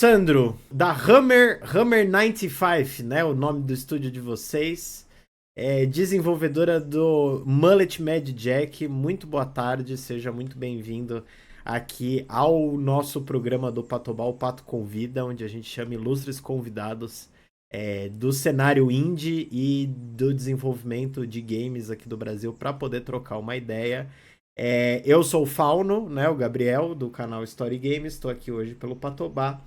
Sandro, da Hammer 95, né? O nome do estúdio de vocês. É desenvolvedora do Mullet Mad Jack. Muito boa tarde, seja muito bem-vindo aqui ao nosso programa do Patobal, o Pato Convida, onde a gente chama ilustres convidados do cenário indie e do desenvolvimento de games aqui do Brasil para poder trocar uma ideia. Eu sou o Fauno, né, o Gabriel, do canal Story Games, estou aqui hoje pelo Patobá.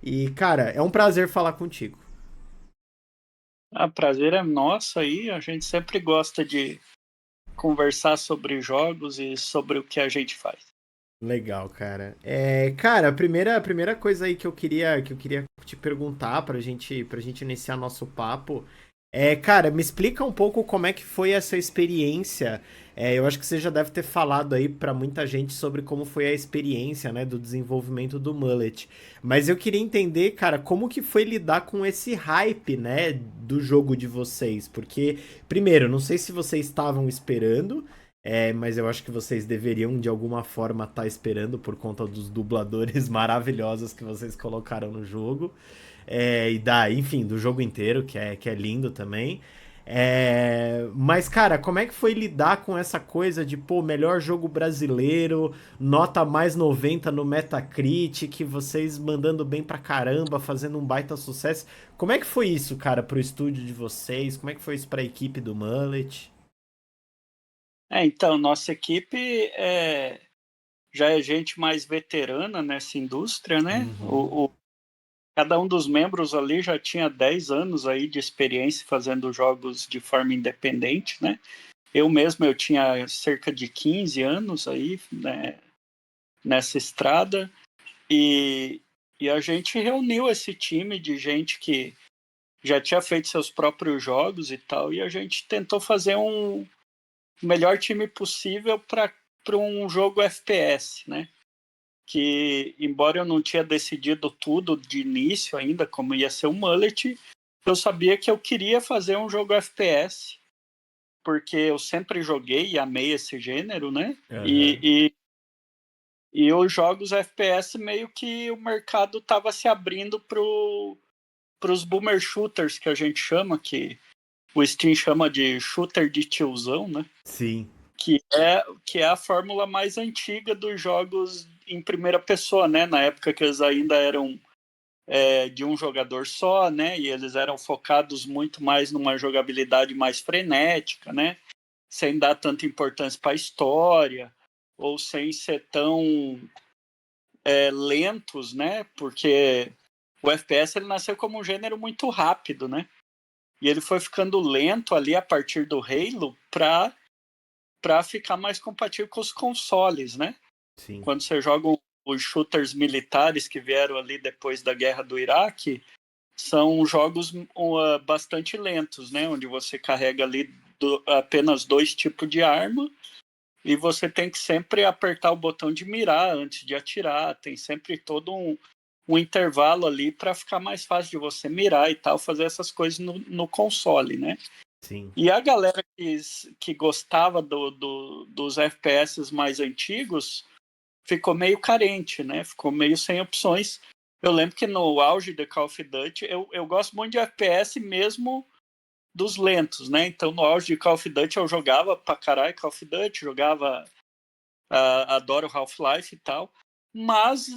E, cara, é um prazer falar contigo. Prazer é nosso aí. A gente sempre gosta de conversar sobre jogos e sobre o que a gente faz. Legal, cara. Cara, a primeira coisa aí que eu queria te perguntar pra gente iniciar nosso papo cara, me explica um pouco como é que foi essa experiência. Eu acho que você já deve ter falado aí pra muita gente sobre como foi a experiência, né, do desenvolvimento do Mullet. Mas eu queria entender, cara, como que foi lidar com esse hype, né, do jogo de vocês? Porque, primeiro, não sei se vocês estavam esperando. Mas eu acho que vocês deveriam de alguma forma estar esperando por conta dos dubladores maravilhosos que vocês colocaram no jogo. Enfim, do jogo inteiro, que é lindo também. Mas, cara, como é que foi lidar com essa coisa de, pô, melhor jogo brasileiro, nota mais 90 no Metacritic, vocês mandando bem pra caramba, fazendo um baita sucesso? Como é que foi isso, cara, pro estúdio de vocês? Como é que foi isso pra equipe do Mullet? Então, nossa equipe já é gente mais veterana nessa indústria, né? Uhum. Cada um dos membros ali já tinha 10 anos aí de experiência fazendo jogos de forma independente, né? Eu tinha cerca de 15 anos aí, né, nessa estrada e, e a gente reuniu esse time de gente que já tinha feito seus próprios jogos e tal, e a gente tentou fazer o melhor time possível para um jogo FPS, né? Que, embora eu não tinha decidido tudo de início ainda, como ia ser o Mullet, eu sabia que eu queria fazer um jogo FPS, porque eu sempre joguei e amei esse gênero, né? Aham. E os jogos FPS meio que o mercado estava se abrindo para os boomer shooters, que a gente chama, que o Steam chama de shooter de tiozão, né? Sim. Que é a fórmula mais antiga dos jogos em primeira pessoa, né? Na época que eles ainda eram de um jogador só, né? E eles eram focados muito mais numa jogabilidade mais frenética, né? Sem dar tanta importância para a história ou sem ser tão lentos, né? Porque o FPS ele nasceu como um gênero muito rápido, né? E ele foi ficando lento ali a partir do Halo para ficar mais compatível com os consoles, né? Sim. Quando você joga os shooters militares que vieram ali depois da guerra do Iraque, são jogos bastante lentos, né? Onde você carrega ali apenas dois tipos de arma e você tem que sempre apertar o botão de mirar antes de atirar. Tem sempre todo um intervalo ali para ficar mais fácil de você mirar e tal, fazer essas coisas no console, né? Sim. E a galera que gostava dos FPS mais antigos ficou meio carente, né? Ficou meio sem opções. Eu lembro que no auge de Call of Duty, eu gosto muito de FPS mesmo dos lentos, né? Então no auge de Call of Duty eu jogava pra caralho Call of Duty, jogava, adoro Half-Life e tal, mas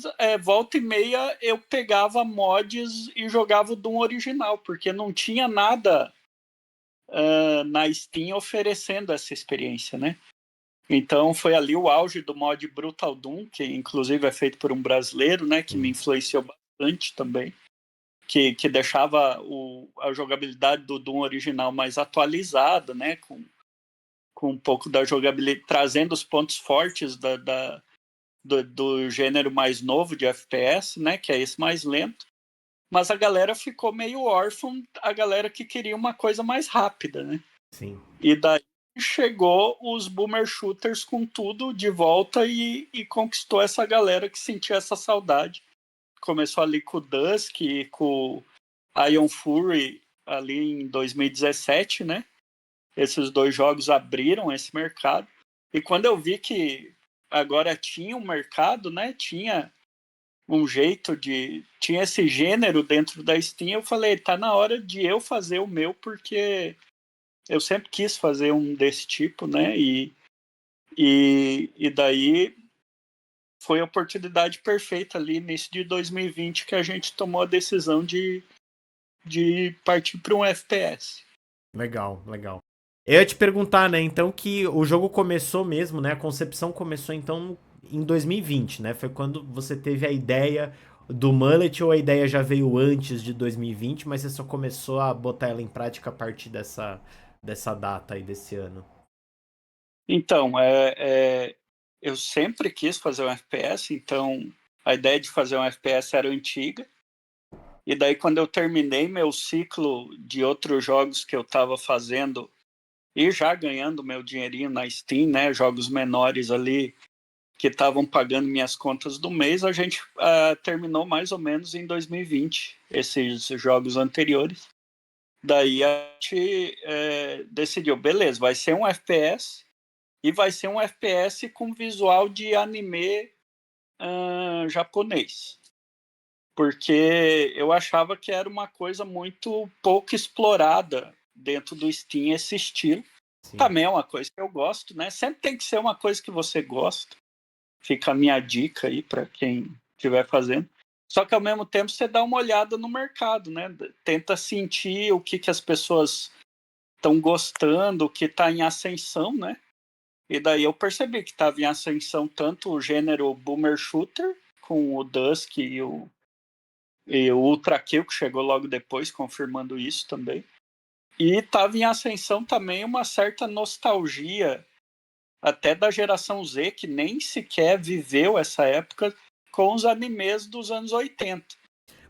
volta e meia eu pegava mods e jogava o Doom original, porque não tinha nada na Steam oferecendo essa experiência, né? Então foi ali o auge do mod Brutal Doom, que inclusive é feito por um brasileiro, né, que me Sim. influenciou bastante também, que deixava a jogabilidade do Doom original mais atualizada, né, com um pouco da jogabilidade, trazendo os pontos fortes do gênero mais novo de FPS, né, que é esse mais lento. Mas a galera ficou meio órfã, a galera que queria uma coisa mais rápida, né? Sim. E daí chegou os boomer shooters com tudo de volta e conquistou essa galera que sentia essa saudade. Começou ali com o Dusk e com o Ion Fury ali em 2017, né? Esses dois jogos abriram esse mercado. E quando eu vi que agora tinha um mercado, né? Tinha um jeito de... Tinha esse gênero dentro da Steam, eu falei, tá na hora de eu fazer o meu, porque eu sempre quis fazer um desse tipo, né? E daí foi a oportunidade perfeita ali, início de 2020, que a gente tomou a decisão de partir para um FPS. Legal, legal. Eu ia te perguntar, né, então que o jogo começou mesmo, né, a concepção começou então em 2020, né, foi quando você teve a ideia do Mullet ou a ideia já veio antes de 2020, mas você só começou a botar ela em prática a partir dessa data aí, desse ano? Então, eu sempre quis fazer um FPS, então a ideia de fazer um FPS era antiga. E daí, quando eu terminei meu ciclo de outros jogos que eu estava fazendo e já ganhando meu dinheirinho na Steam, né, jogos menores ali que estavam pagando minhas contas do mês, a gente terminou mais ou menos em 2020, esses jogos anteriores. Daí a gente decidiu, beleza, vai ser um FPS e vai ser um FPS com visual de anime japonês. Porque eu achava que era uma coisa muito pouco explorada dentro do Steam, esse estilo. Sim. Também é uma coisa que eu gosto, né? Sempre tem que ser uma coisa que você gosta. Fica a minha dica aí para quem estiver fazendo. Só que ao mesmo tempo você dá uma olhada no mercado, né? Tenta sentir o que as pessoas estão gostando, o que está em ascensão, né? E daí eu percebi que estava em ascensão tanto o gênero boomer shooter, com o Dusk e o Ultra Kill, que chegou logo depois, confirmando isso também. E estava em ascensão também uma certa nostalgia, até da geração Z, que nem sequer viveu essa época, com os animes dos anos 80. E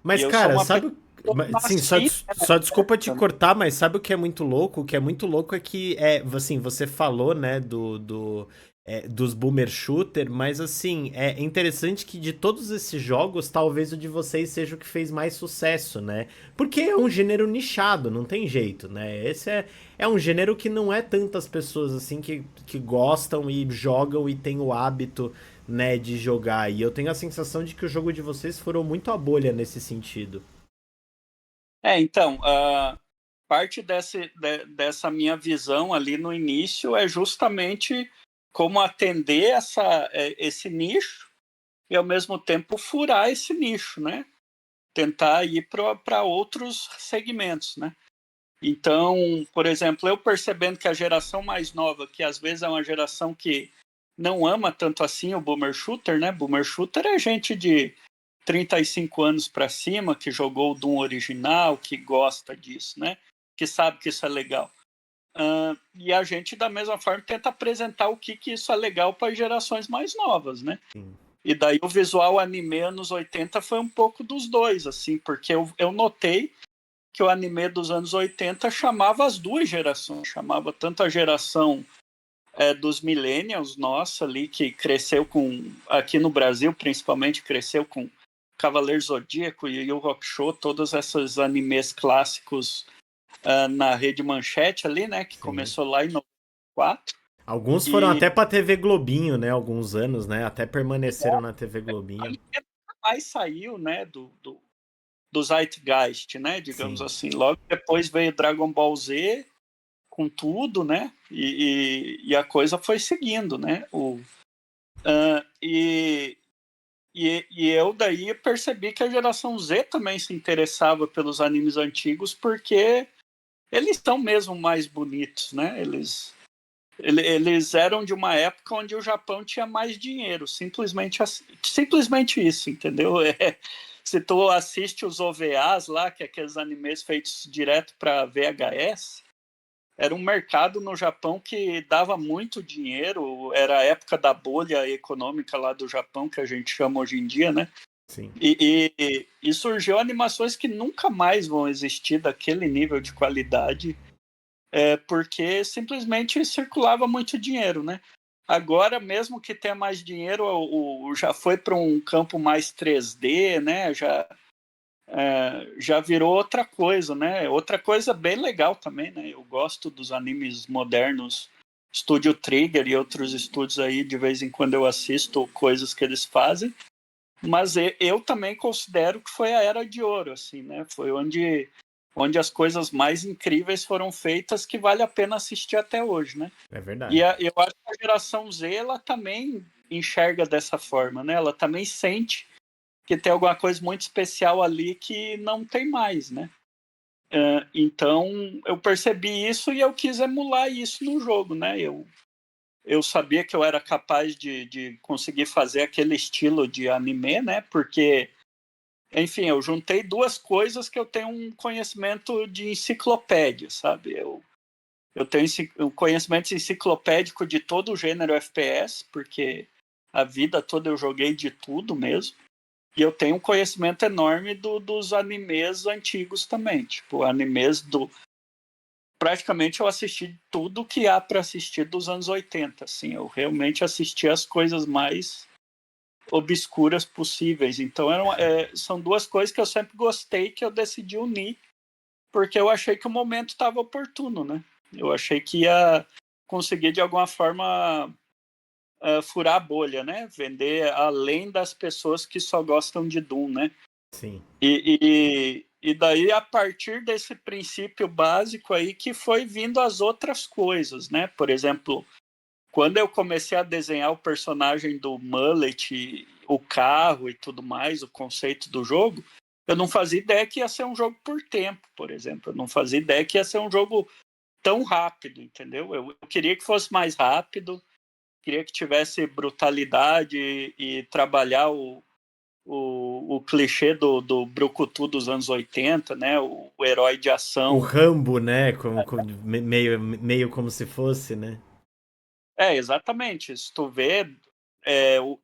Mas, eu sou cara, uma sabe. pessoa que Sim, nasci só desculpa te nessa época. cortar, mas sabe o que é muito louco? O que é muito louco é que, assim, você falou, né, dos boomer shooter, mas, assim, é interessante que de todos esses jogos, talvez o de vocês seja o que fez mais sucesso, né? Porque é um gênero nichado, não tem jeito, né? Esse é um gênero que não é tantas pessoas, assim, que gostam e jogam e têm o hábito, né, de jogar. E eu tenho a sensação de que o jogo de vocês furou muito a bolha nesse sentido. Então, parte dessa minha visão ali no início é justamente como atender esse nicho e, ao mesmo tempo, furar esse nicho, né? Tentar ir para outros segmentos, né? Então, por exemplo, eu percebendo que a geração mais nova, que às vezes é uma geração que não ama tanto assim o boomer shooter, né? Boomer shooter é gente de 35 anos para cima que jogou o Doom original, que gosta disso, né? Que sabe que isso é legal. E a gente, da mesma forma, tenta apresentar o que isso é legal para gerações mais novas, né? Sim. E daí o visual anime anos 80 foi um pouco dos dois, assim, porque eu notei que o anime dos anos 80 chamava as duas gerações, chamava tanto a geração dos millennials, nossa, ali, que cresceu aqui no Brasil, principalmente, cresceu com Cavaleiro Zodíaco e Yu Yu Hakusho, todos esses animes clássicos na Rede Manchete ali, né, que Sim. começou lá em 94. Alguns foram E até pra TV Globinho, né? Alguns anos, né? Até permaneceram na TV Globinho. aí saiu, né, do Zeitgeist, né, digamos Sim. assim. Logo depois veio Dragon Ball Z, com tudo, né? E a coisa foi seguindo, né? E eu daí percebi que a geração Z também se interessava pelos animes antigos porque eles são mesmo mais bonitos, né? Eles eram de uma época onde o Japão tinha mais dinheiro, simplesmente isso, entendeu? Se tu assiste os OVAs lá, que é aqueles animes feitos direto para VHS, era um mercado no Japão que dava muito dinheiro, era a época da bolha econômica lá do Japão, que a gente chama hoje em dia, né? Sim. E surgiu animações que nunca mais vão existir daquele nível de qualidade, porque simplesmente circulava muito dinheiro, né? Agora, mesmo que tenha mais dinheiro, já foi para um campo mais 3D, né? Já virou outra coisa, né? Outra coisa bem legal também, né? Eu gosto dos animes modernos, Studio Trigger e outros estúdios aí, de vez em quando eu assisto coisas que eles fazem, Mas eu também considero que foi a era de ouro, assim, né? Foi onde as coisas mais incríveis foram feitas, que vale a pena assistir até hoje, né? É E verdade. eu acho que a geração Z, ela também enxerga dessa forma, né? Ela também sente que tem alguma coisa muito especial ali que não tem mais, né? Então, eu percebi isso e eu quis emular isso no jogo, né? Eu sabia que eu era capaz de conseguir fazer aquele estilo de anime, né? Porque, enfim, eu juntei duas coisas que eu tenho um conhecimento de enciclopédia, sabe? Eu tenho um conhecimento enciclopédico de todo o gênero FPS, porque a vida toda eu joguei de tudo mesmo. E eu tenho um conhecimento enorme dos animes antigos também. Tipo, animes do. Praticamente eu assisti tudo que há para assistir dos anos 80. Assim, eu realmente assisti as coisas mais obscuras possíveis. Então são duas coisas que eu sempre gostei, que eu decidi unir, porque eu achei que o momento estava oportuno, né? Eu achei que ia conseguir de alguma forma furar a bolha, né? Vender além das pessoas que só gostam de Doom, né? Sim. E daí, a partir desse princípio básico aí, que foi vindo as outras coisas, né? Por exemplo, quando eu comecei a desenhar o personagem do Mullet, o carro e tudo mais, o conceito do jogo, eu não fazia ideia que ia ser um jogo por tempo, por exemplo. Eu não fazia ideia que ia ser um jogo tão rápido, entendeu? Eu queria que fosse mais rápido, queria que tivesse brutalidade e trabalhar o clichê do brucutu dos anos 80, né? O herói de O ação. Rambo, né? Meio como se fosse, né? Exatamente. Se tu vê,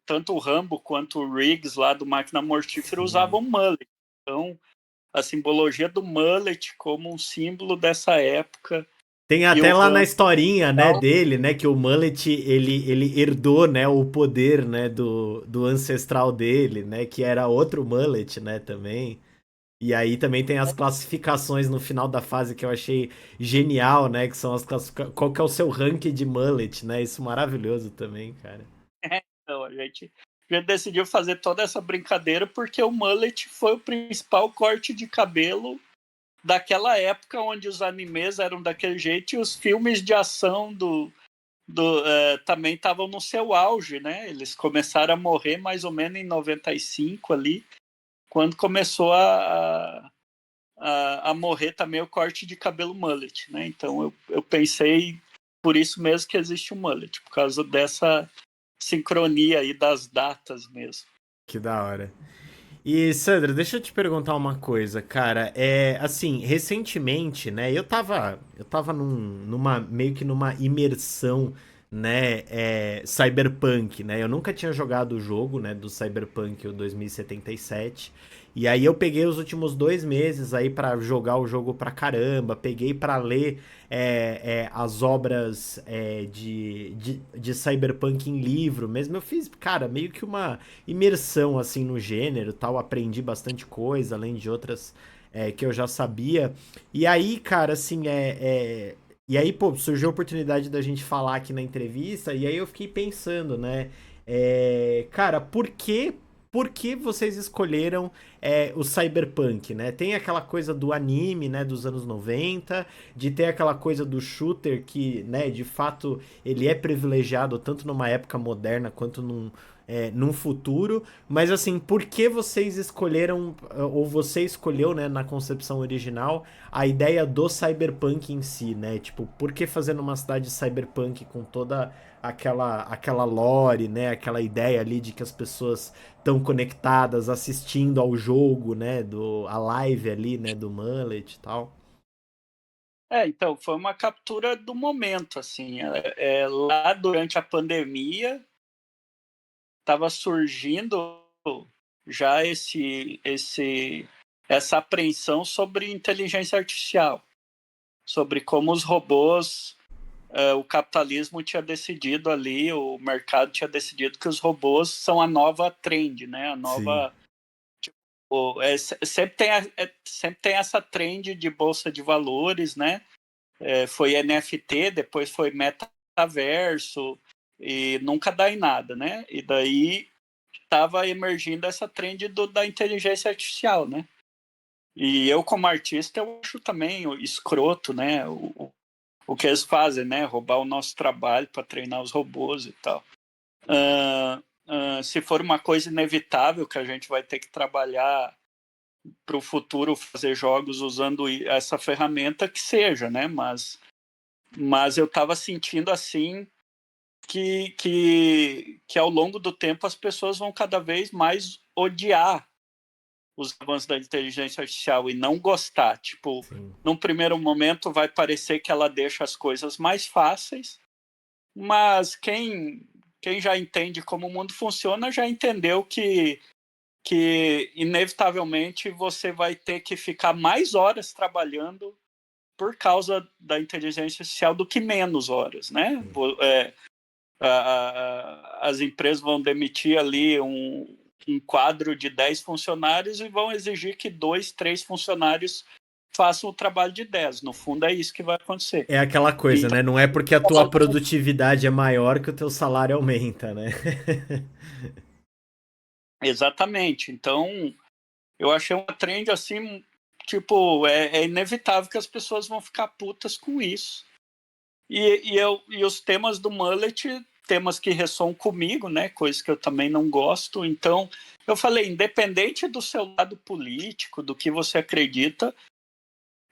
tanto o Rambo quanto o Riggs lá do Máquina Mortífera Sim. usavam mullet. Então, a simbologia do mullet como um símbolo dessa época. Tem E o até lá na Rambo. historinha, né, dele, né, que o Mullet, ele herdou, né, o poder, né, do ancestral dele, né, que era outro Mullet, né, também. E aí também tem as classificações no final da fase que eu achei genial, né, que são as qual que é o seu rank de Mullet, né, isso maravilhoso também, cara. Então, a gente decidiu fazer toda essa brincadeira porque o mullet foi o principal corte de cabelo daquela época, onde os animes eram daquele jeito e os filmes de ação também estavam no seu auge, né? Eles começaram a morrer mais ou menos em 95 ali, quando começou a morrer também o corte de cabelo mullet, né? Então eu pensei por isso mesmo que existe o mullet, por causa dessa sincronia aí das datas mesmo. Que da hora. E, Sandra, deixa eu te perguntar uma coisa, cara. Assim, recentemente, né, eu tava meio que numa imersão, né, cyberpunk, né? Eu nunca tinha jogado o jogo, né, do Cyberpunk o 2077. E aí eu peguei os últimos 2 meses aí pra jogar o jogo pra caramba, peguei pra ler as obras de Cyberpunk em livro mesmo. Eu fiz, cara, meio que uma imersão assim no gênero, tal, aprendi bastante coisa, além de outras que eu já sabia. E aí, cara, assim, e aí, pô, surgiu a oportunidade da gente falar aqui na entrevista, e aí eu fiquei pensando, né? Cara, por que vocês escolheram o Cyberpunk, né? Tem aquela coisa do anime, né, dos anos 90, de ter aquela coisa do shooter que, né, de fato, ele é privilegiado tanto numa época moderna quanto num futuro. Mas assim, por que vocês escolheram, ou você escolheu, né, na concepção original, a ideia do cyberpunk em si, né? Tipo, por que fazer numa cidade cyberpunk com toda aquela lore, né? Aquela ideia ali de que as pessoas estão conectadas, assistindo ao jogo, né? A live ali, né? Do Mullet e tal. Então, foi uma captura do momento, assim. Lá durante a pandemia, estava surgindo já essa apreensão sobre inteligência artificial, sobre como os robôs, o capitalismo tinha decidido ali, o mercado tinha decidido que os robôs são a nova trend, né? A Sim. nova. Sempre tem essa trend de bolsa de valores, né? Foi NFT, depois foi metaverso, e nunca dá em nada, né? E daí estava emergindo essa trend da inteligência artificial, né? E eu, como artista, eu acho também escroto, né? O que eles fazem, né? Roubar o nosso trabalho para treinar os robôs e tal. Se for uma coisa inevitável que a gente vai ter que trabalhar para o futuro, fazer jogos usando essa ferramenta, que seja, né? Mas eu estava sentindo assim que ao longo do tempo as pessoas vão cada vez mais odiar os avanços da inteligência artificial e não gostar. Tipo, Sim. num primeiro momento vai parecer que ela deixa as coisas mais fáceis, mas quem já entende como o mundo funciona já entendeu que inevitavelmente você vai ter que ficar mais horas trabalhando por causa da inteligência artificial do que menos horas, né? As empresas vão demitir ali um quadro de 10 funcionários e vão exigir que 2, 3 funcionários façam o trabalho de 10. No fundo, é isso que vai acontecer. É aquela coisa, Então, né? Não é porque a tua produtividade é maior que o teu salário aumenta, né? exatamente. Então, eu achei uma trend assim, tipo, é inevitável que as pessoas vão ficar putas com isso. E os temas do Mullet, temas que ressoam comigo, né? Coisas que eu também não gosto. Então, eu falei, independente do seu lado político, do que você acredita,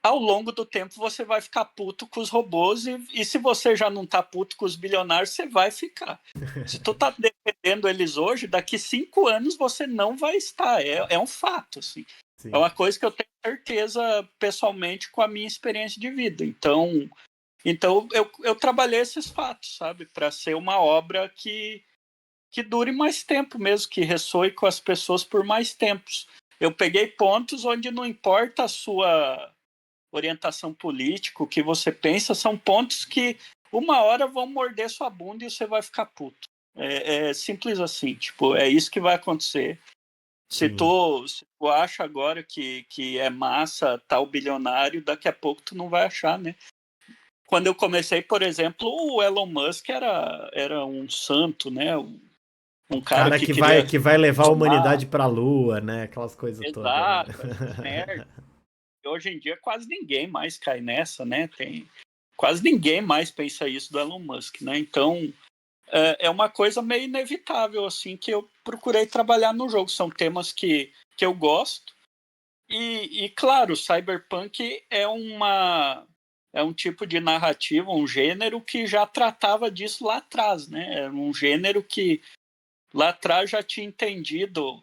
ao longo do tempo você vai ficar puto com os robôs e se você já não tá puto com os bilionários, você vai ficar. Se tu tá defendendo eles hoje, daqui 5 anos você não vai estar. É um fato, assim. É Sim. uma coisa que eu tenho certeza pessoalmente com a minha experiência de vida. Então eu trabalhei esses fatos, sabe? Para ser uma obra que dure mais tempo mesmo, que ressoe com as pessoas por mais tempos. Eu peguei pontos onde não importa a sua orientação política, o que você pensa, são pontos que uma hora vão morder sua bunda e você vai ficar puto. É simples assim, tipo, é isso que vai acontecer. Se Sim. tu acha agora que é massa tal bilionário, daqui a pouco tu não vai achar, né? Quando eu comecei, por exemplo, o Elon Musk era um santo, né? Um cara Cara que queria que vai levar a tomar. humanidade pra lua, né? Aquelas coisas todas, né? Exato, essas merdas. E hoje em dia quase ninguém mais cai nessa, né? Quase ninguém mais pensa isso do Elon Musk, né? Então é uma coisa meio inevitável assim que eu procurei trabalhar no jogo. São temas que eu gosto e claro, Cyberpunk é um tipo de narrativa, um gênero que já tratava disso lá atrás, né? É um gênero que lá atrás já tinha entendido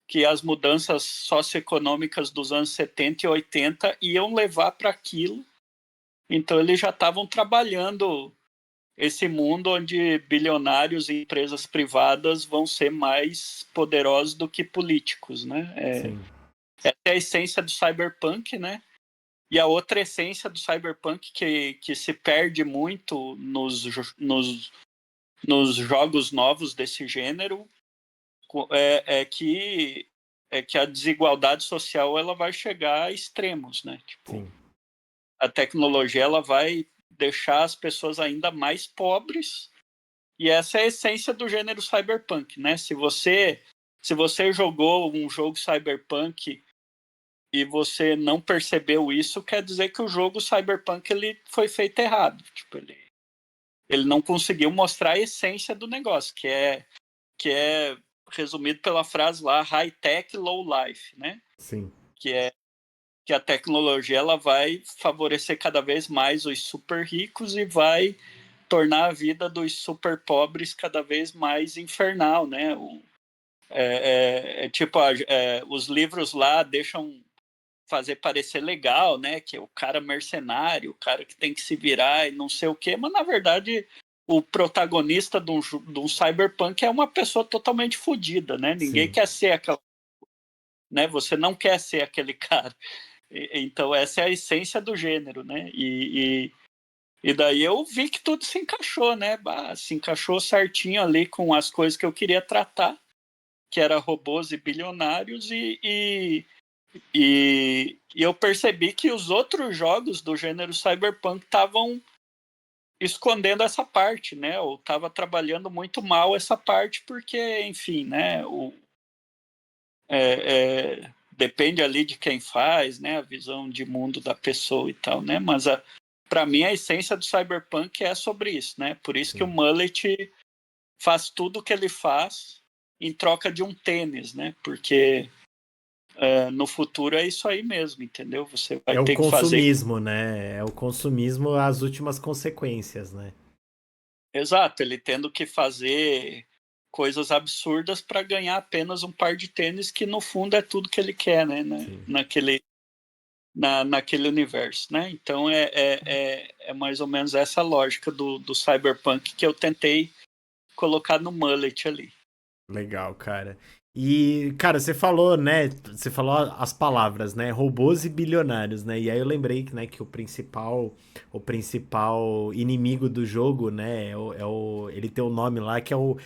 que as mudanças socioeconômicas dos anos 70 e 80 iam levar para aquilo. Então eles já estavam trabalhando esse mundo onde bilionários e empresas privadas vão ser mais poderosos do que políticos, né? Sim. Essa é a essência do cyberpunk, né? E a outra essência do cyberpunk que se perde muito nos jogos novos desse gênero é que a desigualdade social ela vai chegar a extremos, né? Tipo, Sim. a tecnologia ela vai deixar as pessoas ainda mais pobres e essa é a essência do gênero cyberpunk, né? Se você jogou um jogo cyberpunk e você não percebeu isso, quer dizer que o jogo cyberpunk ele foi feito errado. Tipo, ele não conseguiu mostrar a essência do negócio, que é resumido pela frase lá, high tech, low life, né? Sim. Que é que a tecnologia ela vai favorecer cada vez mais os super ricos e vai tornar a vida dos super pobres cada vez mais infernal, né? Tipo, os livros lá deixam fazer parecer legal, né? Que é o cara mercenário, o cara que tem que se virar e não sei o quê, mas na verdade o protagonista de um cyberpunk é uma pessoa totalmente fodida, né? Ninguém Sim. quer ser aquela, né? Você não quer ser aquele cara. Então essa é a essência do gênero, né? E daí eu vi que tudo se encaixou, né? Se encaixou certinho ali com as coisas que eu queria tratar, que era robôs e bilionários e eu percebi que os outros jogos do gênero cyberpunk estavam escondendo essa parte, né? Eu estava trabalhando muito mal essa parte porque, enfim, né? Depende ali de quem faz, né? A visão de mundo da pessoa e tal, né? Mas para mim a essência do cyberpunk é sobre isso, né? Por isso que o Sim. Mullet faz tudo o que ele faz em troca de um tênis, né? Porque no futuro é isso aí mesmo, entendeu? Você vai É o ter que fazer. consumismo, né? É o consumismo as últimas consequências, né? Exato, ele tendo que fazer coisas absurdas para ganhar apenas um par de tênis que no fundo é tudo que ele quer, né? Sim. Naquele universo, né? Então é mais ou menos essa lógica do cyberpunk que eu tentei colocar no Mullet ali. Legal, cara. E, cara, você falou, né? Você falou as palavras, né? Robôs e bilionários, né? E aí eu lembrei que, né, que o principal inimigo do jogo, né? Ele tem o nome lá que é o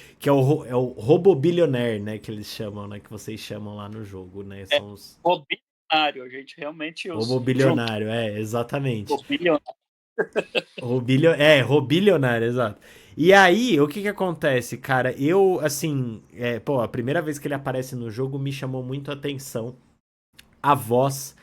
Robobilionaire, né? Que eles chamam, né? Que vocês chamam lá no jogo, né? É São os bilionário, a gente realmente junto Robobilionário, exatamente. o bilionário. Robilionário, exato. E aí, o que que acontece, cara? Eu, assim, pô, a primeira vez que ele aparece no jogo me chamou muito a atenção a voz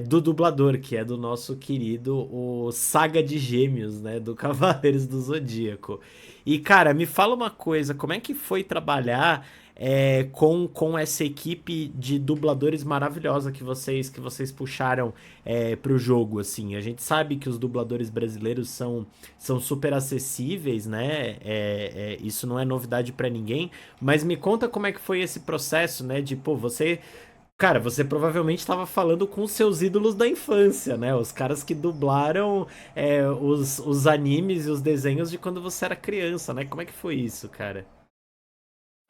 do dublador, que é do nosso querido o Saga de Gêmeos, né? Do Cavaleiros do Zodíaco. E, cara, me fala uma coisa, como é que foi trabalhar com essa equipe de dubladores maravilhosa que vocês puxaram pro jogo, assim? A gente sabe que os dubladores brasileiros são super acessíveis, né? Isso não é novidade pra ninguém, mas me conta como é que foi esse processo, né? De, pô, Cara, você provavelmente estava falando com os seus ídolos da infância, né? Os caras que dublaram os animes e os desenhos de quando você era criança, né? Como é que foi isso, cara?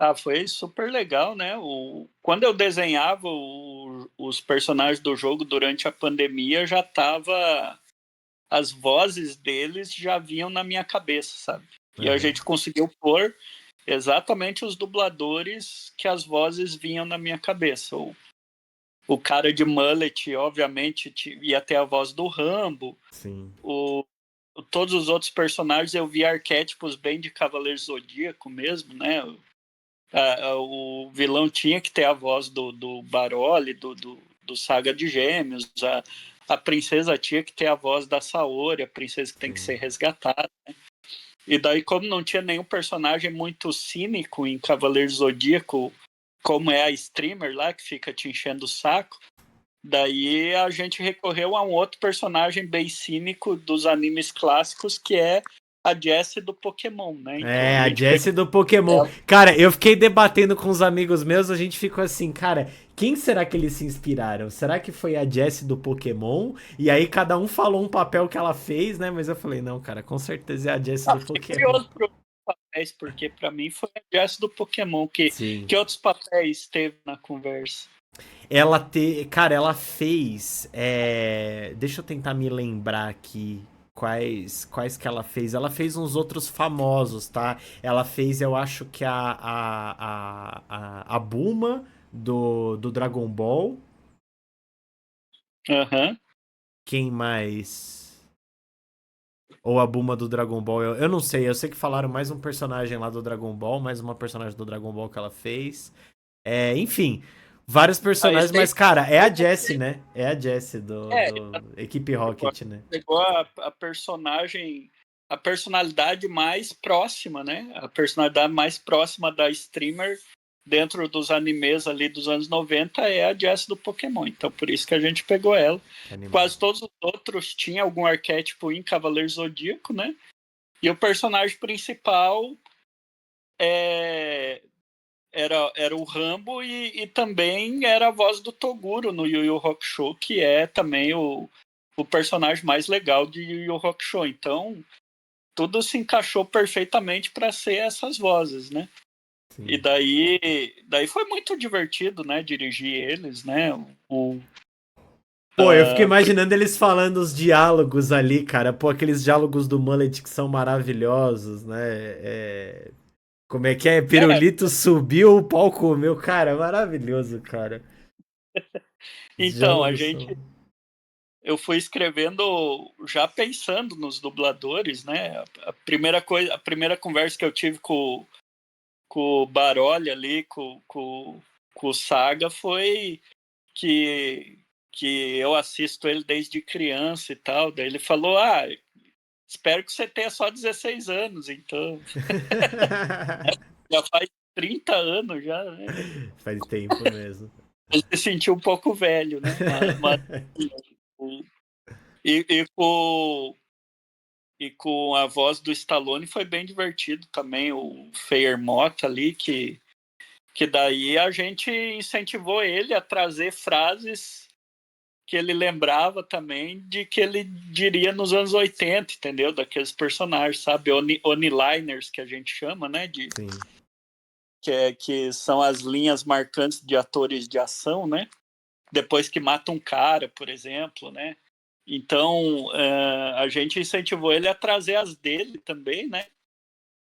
Ah, foi super legal, né? Quando eu desenhava os personagens do jogo durante a pandemia, já tava. As vozes deles já vinham na minha cabeça, sabe? E a Aham. gente conseguiu pôr exatamente os dubladores que as vozes vinham na minha cabeça. O cara de mullet, obviamente, ia ter a voz do Rambo. Sim. O, Todos os outros personagens eu vi arquétipos bem de Cavaleiro Zodíaco mesmo, né? O vilão tinha que ter a voz do Baroli, do Saga de Gêmeos. A princesa tinha que ter a voz da Saori, a princesa que tem que Sim. ser resgatada. E daí, como não tinha nenhum personagem muito cínico em Cavaleiro Zodíaco, como é a streamer lá, que fica te enchendo o saco, daí a gente recorreu a um outro personagem bem cínico dos animes clássicos, que é a Jessie do Pokémon, né? Então a A gente pegou Jessie do Pokémon. ela. Cara, eu fiquei debatendo com os amigos meus, a gente ficou assim, cara, quem será que eles se inspiraram? Será que foi a Jessie do Pokémon? E aí cada um falou um papel que ela fez, né? Mas eu falei, não, cara, com certeza é a Jessie do Fiquei Pokémon. curioso para papéis, porque para mim foi a Jessie do Pokémon. Sim. Que outros papéis teve na conversa? Cara, ela fez. Deixa eu tentar me lembrar aqui quais que ela fez. Ela fez uns outros famosos, tá? Ela fez, eu acho que a Bulma do Dragon Ball. Aham. Quem mais? Ou a Bulma do Dragon Ball, eu não sei. Eu sei que falaram mais um personagem lá do Dragon Ball, mais uma personagem do Dragon Ball que ela fez. Enfim, vários personagens, Esse aí mas, cara, é a Jessie, né? É a Jessie é, do Equipe Rocket, né? pegou a personagem, a personalidade mais próxima, né? A personalidade mais próxima da streamer dentro dos animes ali dos anos 90 é a Jessie do Pokémon. Então por isso que a gente pegou ela. Que animal. Quase todos os outros tinham algum arquétipo em Cavaleiro Zodíaco, né? E o personagem principal é, era o Rambo e também era a voz do Toguro no Yu Yu Hakusho, que é também o personagem mais legal de Yu Yu Hakusho. Então, tudo se encaixou perfeitamente para ser essas vozes, né? E Sim. daí foi muito divertido, né? Dirigir eles, né? Pô, eu fiquei Uh, imaginando eles falando os diálogos ali, cara. Pô, aqueles diálogos do Mullet que são maravilhosos, né? Como é que é? é, Pirulito subiu, o pau comeu. Cara, maravilhoso, cara. Os então, a diálogos gente são. eu fui escrevendo já pensando nos dubladores, né? A primeira conversa que eu tive com o Baroli ali, com o Saga, foi que, que eu assisto ele desde criança e tal. Daí ele falou: Ah, espero que você tenha só 16 anos, então. Já faz 30 anos já, né? Faz tempo mesmo. Ele se sentiu um pouco velho, né? Mas e, e, com, e com a voz do Stallone foi bem divertido também, o Feyer Mota ali, que daí a gente incentivou ele a trazer frases que ele lembrava também de que ele diria nos anos 80, entendeu? Daqueles personagens, sabe? Oni-liners, que a gente chama, né? Sim. Que são as linhas marcantes de atores de ação, né? Depois que mata um cara, por exemplo, né? Então, a gente incentivou ele a trazer as dele também, né?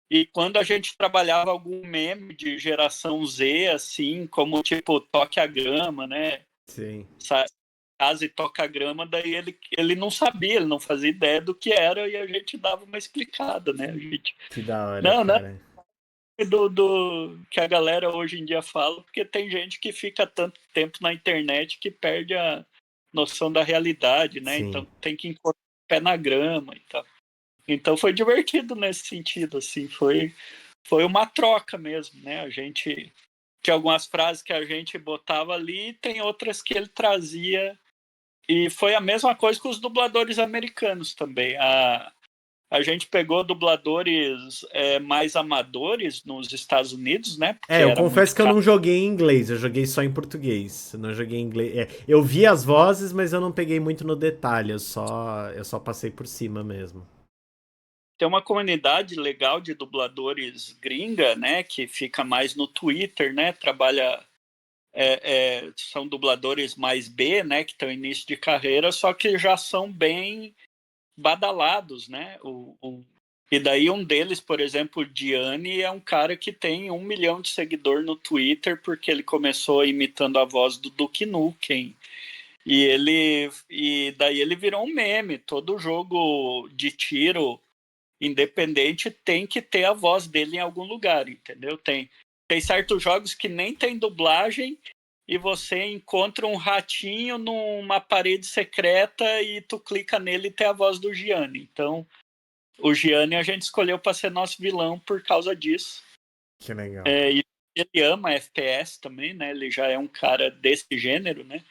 E quando a gente trabalhava algum meme de geração Z, assim, como tipo Toque a Grama, né? Sim. Casa e Toca a Grama, daí ele não sabia, ele não fazia ideia do que era e a gente dava uma explicada, né? A gente, Que da hora, não, cara. do que a galera hoje em dia fala, porque tem gente que fica tanto tempo na internet que perde a noção da realidade, né? Sim. Então tem que encontrar o pé na grama e tal. Então foi divertido nesse sentido, assim, foi uma troca mesmo, né? A gente tinha algumas frases que a gente botava ali e tem outras que ele trazia. E foi a mesma coisa com os dubladores americanos também. A gente pegou dubladores mais amadores nos Estados Unidos, né? Porque É, eu era muito confesso que eu caro. não joguei em inglês, eu joguei só em português. Eu não joguei em inglês. É, eu vi as vozes, mas eu não peguei muito no detalhe, eu só passei por cima mesmo. Tem uma comunidade legal de dubladores gringa, né? Que fica mais no Twitter, né? Trabalha. São dubladores mais B, né? Que estão em início de carreira, só que já são bem badalados, né? E daí um deles, por exemplo, o Gianni, é um cara que tem 1 milhão de seguidor no Twitter porque ele começou imitando a voz do Duke Nukem. E daí ele virou um meme. Todo jogo de tiro independente tem que ter a voz dele em algum lugar, entendeu? Tem certos jogos que nem tem dublagem e você encontra um ratinho numa parede secreta e tu clica nele e tem a voz do Gianni. Então, o Gianni a gente escolheu para ser nosso vilão por causa disso. Que legal. E ele ama FPS também, né? Ele já é um cara desse gênero, né?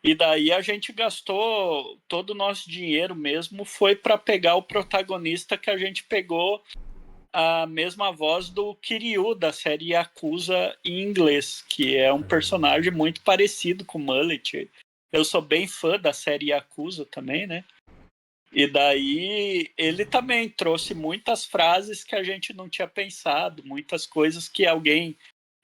E daí a gente gastou todo o nosso dinheiro mesmo foi para pegar o protagonista que a gente pegou a mesma voz do Kiryu da série Yakuza em inglês, que é um personagem muito parecido com o Mullet. Eu sou bem fã da série Yakuza também, né? E daí ele também trouxe muitas frases que a gente não tinha pensado, muitas coisas que alguém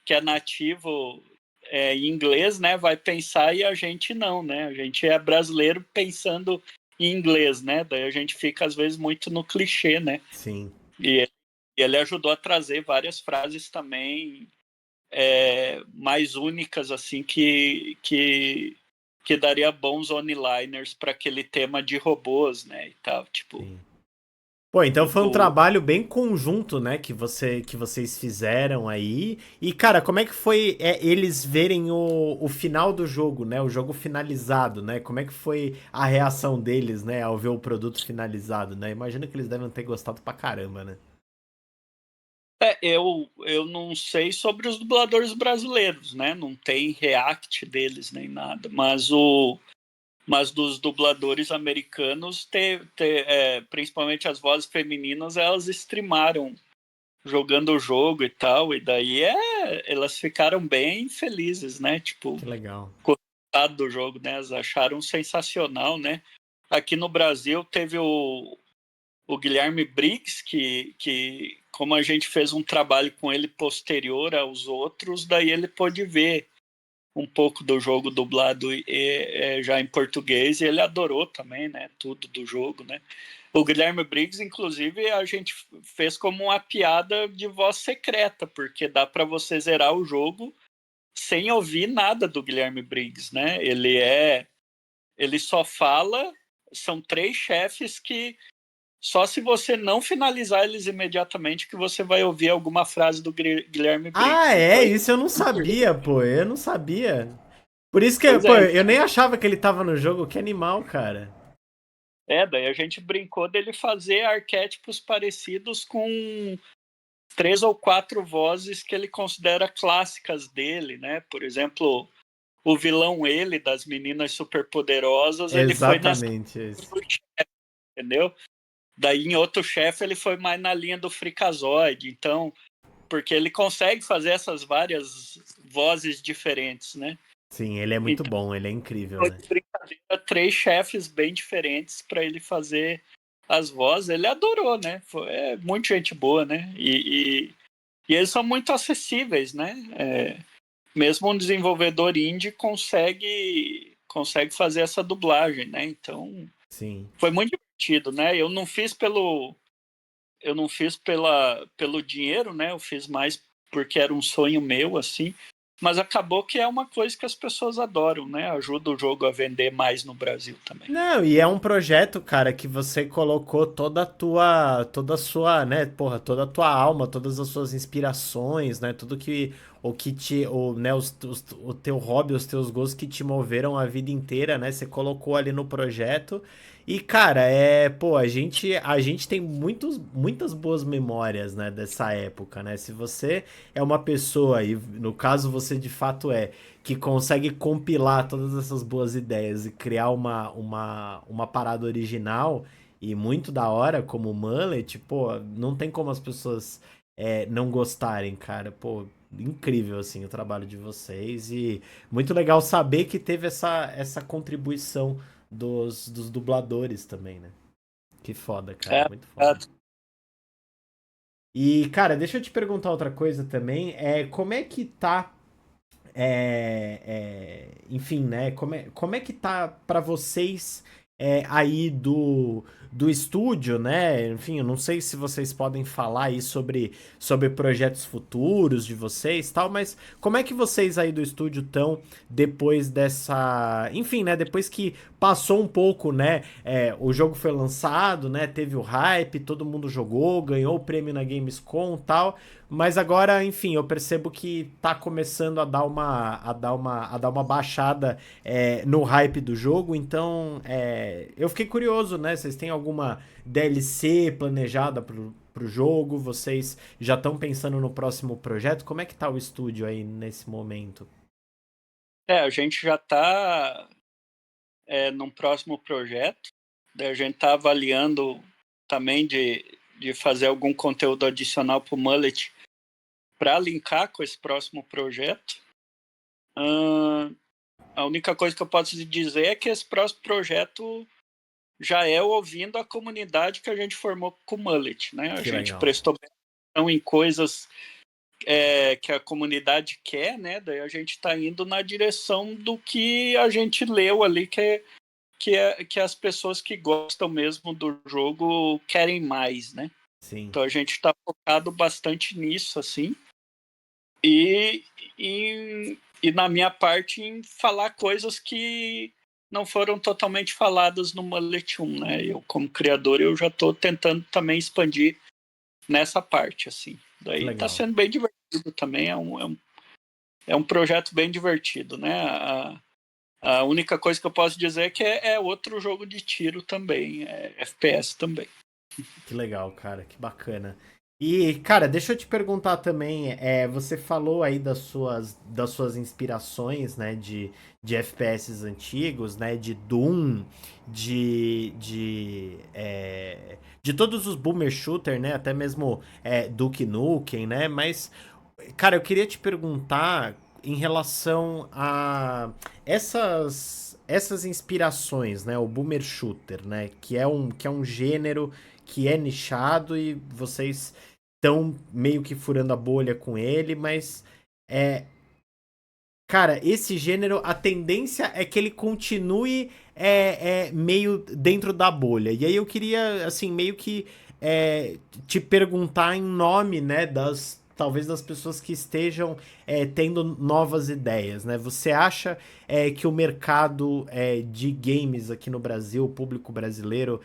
que é nativo em inglês, né, vai pensar e a gente não, né? A gente é brasileiro pensando em inglês, né? Daí a gente fica às vezes muito no clichê, né? Sim. E ele ajudou a trazer várias frases também mais únicas, assim, que daria bons one-liners para aquele tema de robôs, né, e tal, tipo... Sim. Pô, então foi um tipo trabalho bem conjunto, né, que vocês fizeram aí. E, cara, como é que foi eles verem o final do jogo, né, o jogo finalizado, né? Como é que foi a reação deles, né, ao ver o produto finalizado, né? Imagino que eles devem ter gostado pra caramba, né? eu não sei sobre os dubladores brasileiros, né, não tem react deles nem nada, mas dos dubladores americanos, principalmente as vozes femininas, elas streamaram jogando o jogo e tal, e daí elas ficaram bem felizes, né? Tipo, Que legal. gostado do jogo, né? Elas acharam sensacional, né? Aqui no Brasil teve o Guilherme Briggs, que como a gente fez um trabalho com ele posterior aos outros, daí ele pôde ver um pouco do jogo dublado já em português e ele adorou também, né? Tudo do jogo, né? O Guilherme Briggs, inclusive, a gente fez como uma piada de voz secreta, porque dá para você zerar o jogo sem ouvir nada do Guilherme Briggs, né? Ele só fala, são 3 chefes que só se você não finalizar eles imediatamente que você vai ouvir alguma frase do Guilherme Ah, Briggs. é? Então, Isso eu não sabia, pô. Eu não sabia. Por isso que, pois pô, é, eu nem achava que ele tava no jogo. Que animal, cara. daí a gente brincou dele fazer arquétipos parecidos com 3 ou 4 vozes que ele considera clássicas dele, né? Por exemplo, o vilão ele das meninas superpoderosas, ele foi nessa, Exatamente isso. entendeu? Daí em outro chefe ele foi mais na linha do Freakazoid, então, porque ele consegue fazer essas várias vozes diferentes, né? Sim, ele é muito Então, bom, ele é incrível, foi né? de brincadeira 3 chefes bem diferentes para ele fazer as vozes. Ele adorou, né? É muito gente boa, né? E eles são muito acessíveis, né? Mesmo um desenvolvedor indie consegue fazer essa dublagem, né? Então Sim. foi muito divertido, né? Eu não fiz pelo dinheiro, né? Eu fiz mais porque era um sonho meu, assim. Mas acabou que é uma coisa que as pessoas adoram, né? Ajuda o jogo a vender mais no Brasil também. Não, e é um projeto, cara, que você colocou toda a sua, né, porra, toda a tua alma, todas as suas inspirações, né, tudo que, o que te, o, né, o teu hobby, os teus gostos que te moveram a vida inteira, né, você colocou ali no projeto. E, cara, pô, a gente tem muitas boas memórias, né, dessa época, né, se você é uma pessoa, e no caso você de fato que consegue compilar todas essas boas ideias e criar uma parada original e muito da hora, como o Mullet, pô, não tem como as pessoas não gostarem, cara. Pô, incrível, assim, o trabalho de vocês e muito legal saber que teve essa contribuição dos dubladores também, né? Que foda, cara, É, muito é, foda. E, cara, deixa eu te perguntar outra coisa também, como é que tá enfim, né? Como é que tá pra vocês aí do estúdio, né? Enfim, eu não sei se vocês podem falar aí sobre projetos futuros de vocês e tal, mas como é que vocês aí do estúdio estão depois dessa. Enfim, né? Depois que passou um pouco, né? O jogo foi lançado, né? Teve o hype, todo mundo jogou, ganhou o prêmio na Gamescom e tal. Mas agora, enfim, eu percebo que tá começando a dar uma baixada no hype do jogo. Então, eu fiquei curioso, né? Vocês têm alguma DLC planejada pro jogo? Vocês já estão pensando no próximo projeto? Como é que tá o estúdio aí nesse momento? a gente já está num próximo projeto. Daí a gente está avaliando também de fazer algum conteúdo adicional para o Mullet para linkar com esse próximo projeto. A única coisa que eu posso dizer é que esse próximo projeto já é ouvindo a comunidade que a gente formou com o Mullet, né? A Que gente legal. prestou atenção em coisas que a comunidade quer, né? Daí a gente está indo na direção do que a gente leu ali, que as pessoas que gostam mesmo do jogo querem mais, né? Sim. Então a gente está focado bastante nisso, assim. E, e na minha parte em falar coisas que não foram totalmente faladas no Mullet 1, né? Eu, como criador, eu já estou tentando também expandir nessa parte, assim. Que Daí está legal. sendo bem divertido também, é um projeto bem divertido, né? A única coisa que eu posso dizer é que é outro jogo de tiro também, é FPS também. Que legal, cara, que bacana. E, cara, deixa eu te perguntar também, você falou aí das suas inspirações, né, de FPS antigos, né, de Doom, de todos os boomer shooter, né, até mesmo Duke Nukem, né, mas, cara, eu queria te perguntar em relação a essas inspirações, né, o boomer shooter, né, que é um gênero que é nichado e vocês estão meio que furando a bolha com ele, mas é, cara, esse gênero, a tendência é que ele continue meio dentro da bolha. E aí eu queria, assim, meio que te perguntar em nome, né, talvez das pessoas que estejam tendo novas ideias, né? Você acha que o mercado de games aqui no Brasil, o público brasileiro,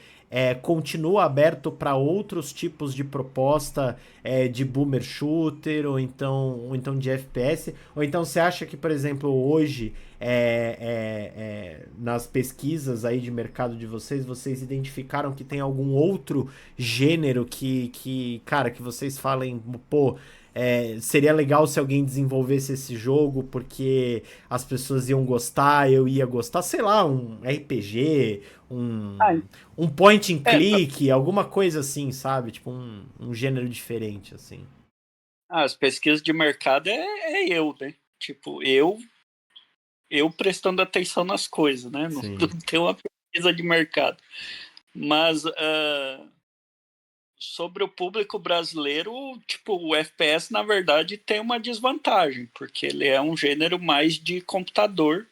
continua aberto para outros tipos de proposta de boomer shooter ou então de FPS? Ou então você acha que, por exemplo, hoje nas pesquisas aí de mercado de vocês identificaram que tem algum outro gênero cara, que vocês falem, pô, seria legal se alguém desenvolvesse esse jogo porque as pessoas iam gostar, eu ia gostar, sei lá, um RPG, Ah, um point and é, click, alguma coisa assim, sabe? Tipo um gênero diferente, assim. as pesquisas de mercado é eu, né? Tipo, eu prestando atenção nas coisas, né? Não, Sim. não tem uma pesquisa de mercado. Mas sobre o público brasileiro, tipo, o FPS, na verdade, tem uma desvantagem, porque ele é um gênero mais de computador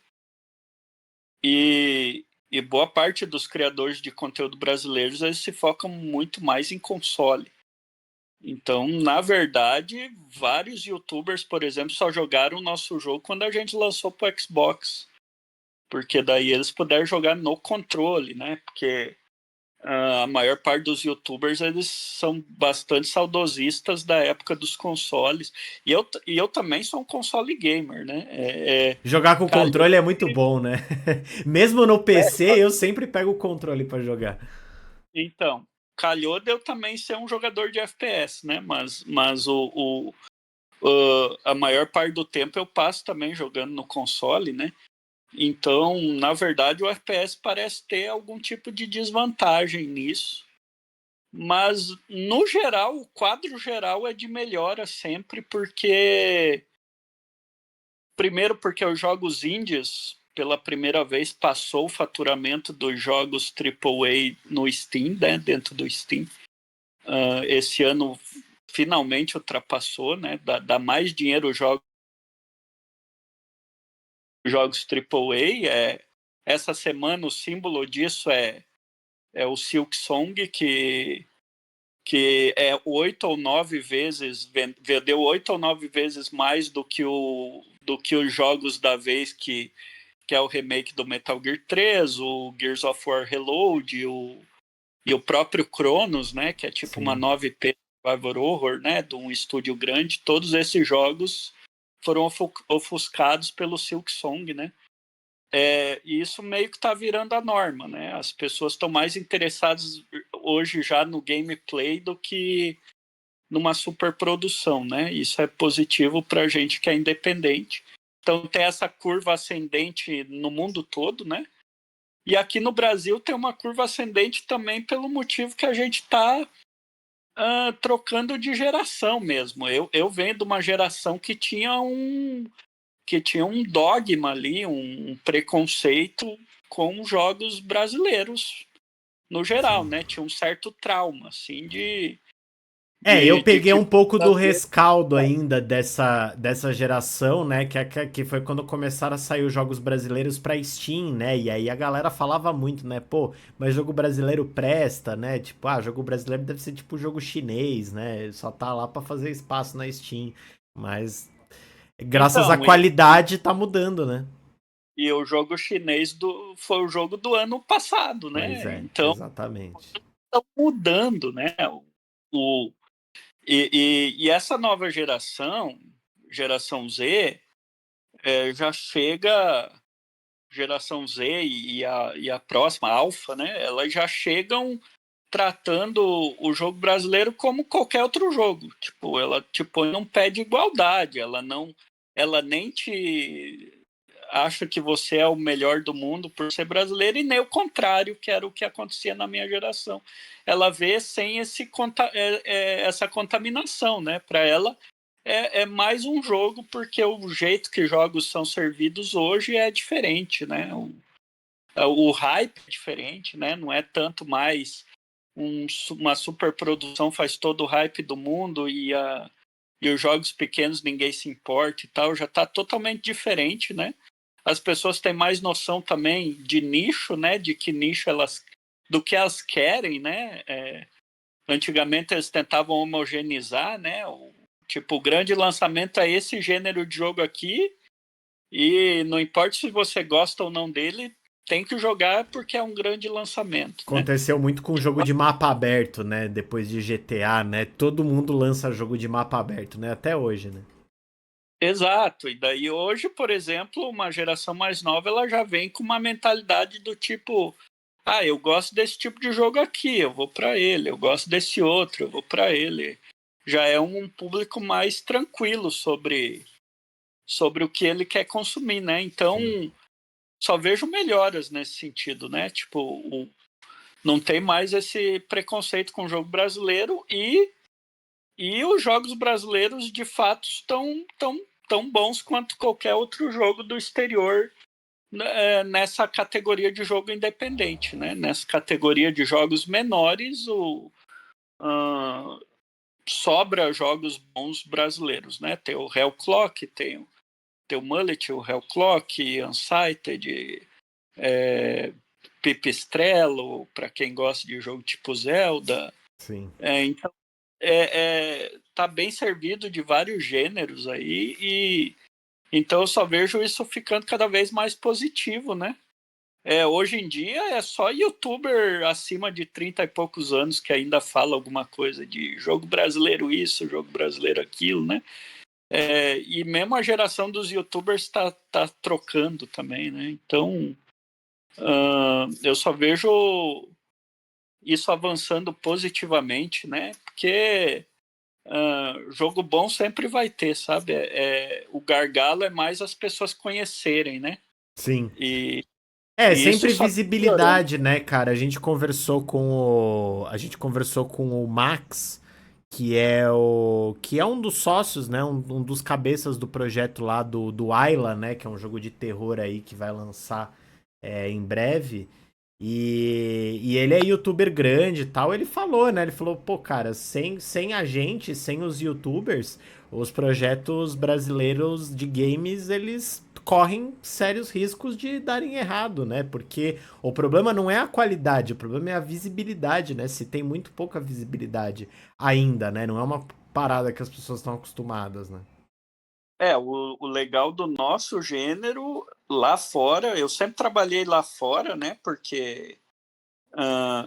e boa parte dos criadores de conteúdo brasileiros eles se focam muito mais em console. Então, na verdade, vários YouTubers, por exemplo, só jogaram o nosso jogo quando a gente lançou para o Xbox, porque daí eles puderam jogar no controle, né? Porque a maior parte dos YouTubers eles são bastante saudosistas da época dos consoles. E eu também sou um console gamer, né? Jogar com o Calhou, controle é muito bom, né? Mesmo no é, PC, eu sempre pego o controle pra jogar. então, calhou de eu também ser um jogador de FPS, né? Mas a maior parte do tempo eu passo também jogando no console, né? Então, na verdade, o FPS parece ter algum tipo de desvantagem nisso. Mas, no geral, o quadro geral é de melhora sempre, porque. Primeiro, porque os jogos indies, pela primeira vez, passou o faturamento dos jogos AAA no Steam, né, dentro do Steam. Esse ano, finalmente ultrapassou, né? Dá mais dinheiro os jogos AAA. Essa semana, o símbolo disso é o Silk Song, que é 8 ou 9 vezes, vendeu 8 ou 9 vezes mais do que os jogos da vez, que é o remake do Metal Gear 3, o Gears of War Reload, e o próprio Chronos, né, que é tipo uma Sim. 9P Survivor Horror, né, de um estúdio grande. Todos esses jogos foram ofuscados pelo Silk Song, né? E isso meio que está virando a norma, né? As pessoas estão mais interessadas hoje já no gameplay do que numa superprodução, né? Isso é positivo para a gente que é independente. Então tem essa curva ascendente no mundo todo, né? E aqui no Brasil tem uma curva ascendente também pelo motivo que a gente está trocando de geração mesmo. Eu venho de uma geração que tinha um dogma ali, um preconceito com jogos brasileiros no geral, Sim. né? Tinha um certo trauma, assim, Eu de peguei que um pouco do brasileiro. rescaldo ainda dessa geração, né? Que foi quando começaram a sair os jogos brasileiros pra Steam, né? E aí a galera falava muito, né? Pô, mas jogo brasileiro presta, né? Tipo, jogo brasileiro deve ser tipo jogo chinês, né? Só tá lá pra fazer espaço na Steam. Mas graças à Então, qualidade tá mudando, né? e o jogo chinês foi o jogo do ano passado, Pois né? é, Então, exatamente. estão mudando, né? O, e essa nova geração Z, já chega, geração Z e a próxima, Alpha, né? Elas já chegam tratando o jogo brasileiro como qualquer outro jogo. Tipo, ela te põe num pé de igualdade, ela nem te acha que você é o melhor do mundo por ser brasileiro, e nem o contrário, que era o que acontecia na minha geração. Ela vê sem essa contaminação, né? Para ela é mais um jogo, porque o jeito que jogos são servidos hoje é diferente, né? O hype é diferente, né? Não é tanto mais uma superprodução faz todo o hype do mundo e os jogos pequenos ninguém se importa e tal, já está totalmente diferente, né? As pessoas têm mais noção também de nicho, né? De que nicho do que elas querem, né? Antigamente eles tentavam homogeneizar, né? Tipo, o grande lançamento é esse gênero de jogo aqui, e não importa se você gosta ou não dele, tem que jogar porque é um grande lançamento, né? Aconteceu muito com jogo de mapa aberto, né? Depois de GTA, né? Todo mundo lança jogo de mapa aberto, né? Até hoje, né? Exato. E daí hoje, por exemplo, uma geração mais nova, ela já vem com uma mentalidade do tipo, ah, eu gosto desse tipo de jogo aqui, eu vou para ele. Eu gosto desse outro, eu vou para ele. Já é um público mais tranquilo sobre o que ele quer consumir, né? Então, Sim. só vejo melhoras nesse sentido, né? Tipo, não tem mais esse preconceito com o jogo brasileiro e os jogos brasileiros de fato estão tão bons quanto qualquer outro jogo do exterior, né, nessa categoria de jogo independente, né? Nessa categoria de jogos menores, uh, sobra jogos bons brasileiros, né? Tem o Hellclock, tem o Mullet, o Hellclock, Unsighted, Pipistrello, para quem gosta de jogo tipo Zelda. Sim. Então, tá bem servido de vários gêneros aí, e então eu só vejo isso ficando cada vez mais positivo, né? Hoje em dia é só youtuber acima de 30 e poucos anos que ainda fala alguma coisa de jogo brasileiro isso, jogo brasileiro aquilo, né? E mesmo a geração dos youtubers tá trocando também, né? Então, eu só vejo isso avançando positivamente, né? Porque jogo bom sempre vai ter, sabe? O gargalo é mais as pessoas conhecerem, né? Sim. E, É, e isso sempre só tá melhorando. visibilidade, né, cara? A gente conversou com o Max, que é um dos sócios, né, um dos cabeças do projeto lá do Ayla, né, que é um jogo de terror aí que vai lançar em breve. E ele é youtuber grande e tal. Ele falou, né? Ele falou, pô, cara, sem a gente, sem os youtubers, os projetos brasileiros de games, eles correm sérios riscos de darem errado, né? Porque o problema não é a qualidade, o problema é a visibilidade, né? Se tem muito pouca visibilidade ainda, né? Não é uma parada que as pessoas estão acostumadas, né? O legal do nosso gênero lá fora, eu sempre trabalhei lá fora, né? Porque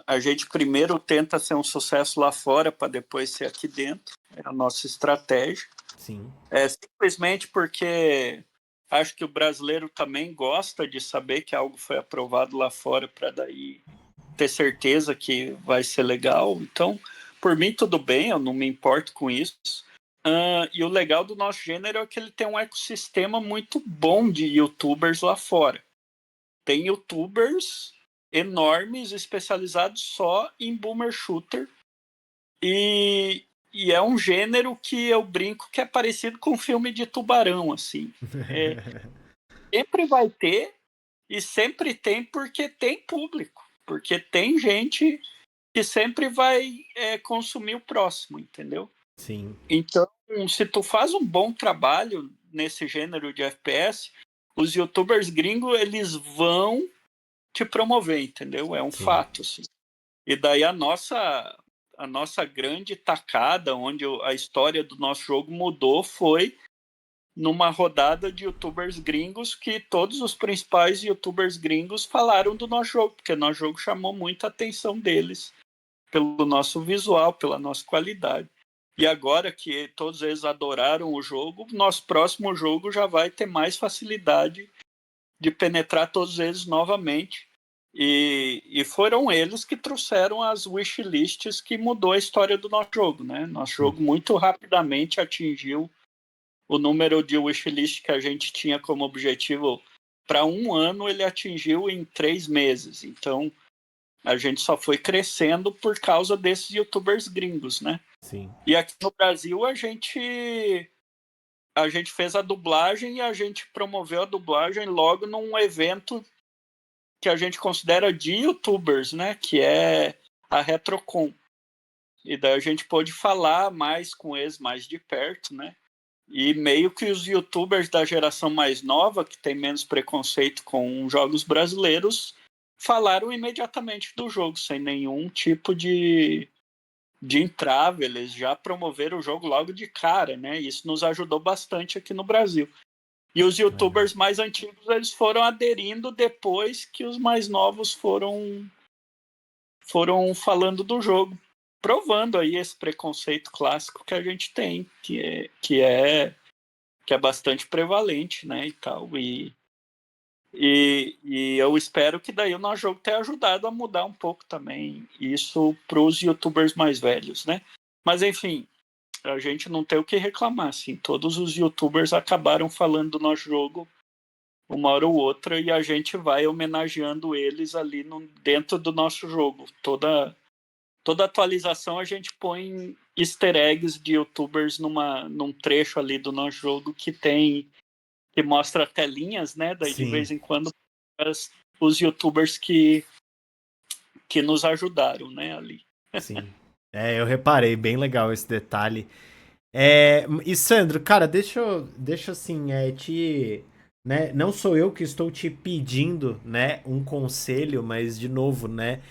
a gente primeiro tenta ser um sucesso lá fora para depois ser aqui dentro. É a nossa estratégia. Sim. É simplesmente porque acho que o brasileiro também gosta de saber que algo foi aprovado lá fora para daí ter certeza que vai ser legal. Então, por mim, tudo bem, eu não me importo com isso. E o legal do nosso gênero é que ele tem um ecossistema muito bom de youtubers lá fora. Tem youtubers enormes especializados só em boomer shooter, e é um gênero que eu brinco que é parecido com filme de tubarão, assim. Sempre vai ter, e sempre tem porque tem público, porque tem gente que sempre vai consumir o próximo, entendeu? Sim. Então, se tu faz um bom trabalho nesse gênero de FPS, os youtubers gringos, eles vão te promover, entendeu? É um Sim. fato, assim. E daí a nossa grande tacada, onde a história do nosso jogo mudou, foi numa rodada de youtubers gringos que todos os principais youtubers gringos falaram do nosso jogo, porque nosso jogo chamou muita atenção deles pelo nosso visual, pela nossa qualidade. E agora que todos eles adoraram o jogo, nosso próximo jogo já vai ter mais facilidade de penetrar todos eles novamente. E foram eles que trouxeram as wishlists que mudou a história do nosso jogo, né? Nosso jogo muito rapidamente atingiu o número de wishlist que a gente tinha como objetivo para um ano, ele atingiu em 3 meses. Então, a gente só foi crescendo por causa desses youtubers gringos, né? Sim. E aqui no Brasil a gente fez a dublagem e a gente promoveu a dublagem logo num evento que a gente considera de youtubers, né? Que é a Retrocon. E daí a gente pôde falar mais com eles mais de perto, né? E meio que os youtubers da geração mais nova, que tem menos preconceito com jogos brasileiros, falaram imediatamente do jogo, sem nenhum tipo de entrave, eles já promoveram o jogo logo de cara, né? Isso nos ajudou bastante aqui no Brasil. E os Legal. YouTubers mais antigos, eles foram aderindo depois que os mais novos foram falando do jogo, provando aí esse preconceito clássico que a gente tem, que é bastante prevalente, né, e tal. E eu espero que daí o nosso jogo tenha ajudado a mudar um pouco também isso para os YouTubers mais velhos, né? Mas enfim, a gente não tem o que reclamar, assim. Todos os YouTubers acabaram falando do nosso jogo uma hora ou outra e a gente vai homenageando eles ali dentro do nosso jogo. Toda atualização a gente põe easter eggs de YouTubers num trecho ali do nosso jogo que mostra telinhas, né? Daí de Sim, vez em quando os YouTubers que nos ajudaram, né, ali. sim. É, eu reparei, bem legal esse detalhe. E Sandro, cara, deixa assim, né, não sou eu que estou te pedindo, né, um conselho, mas de novo, né,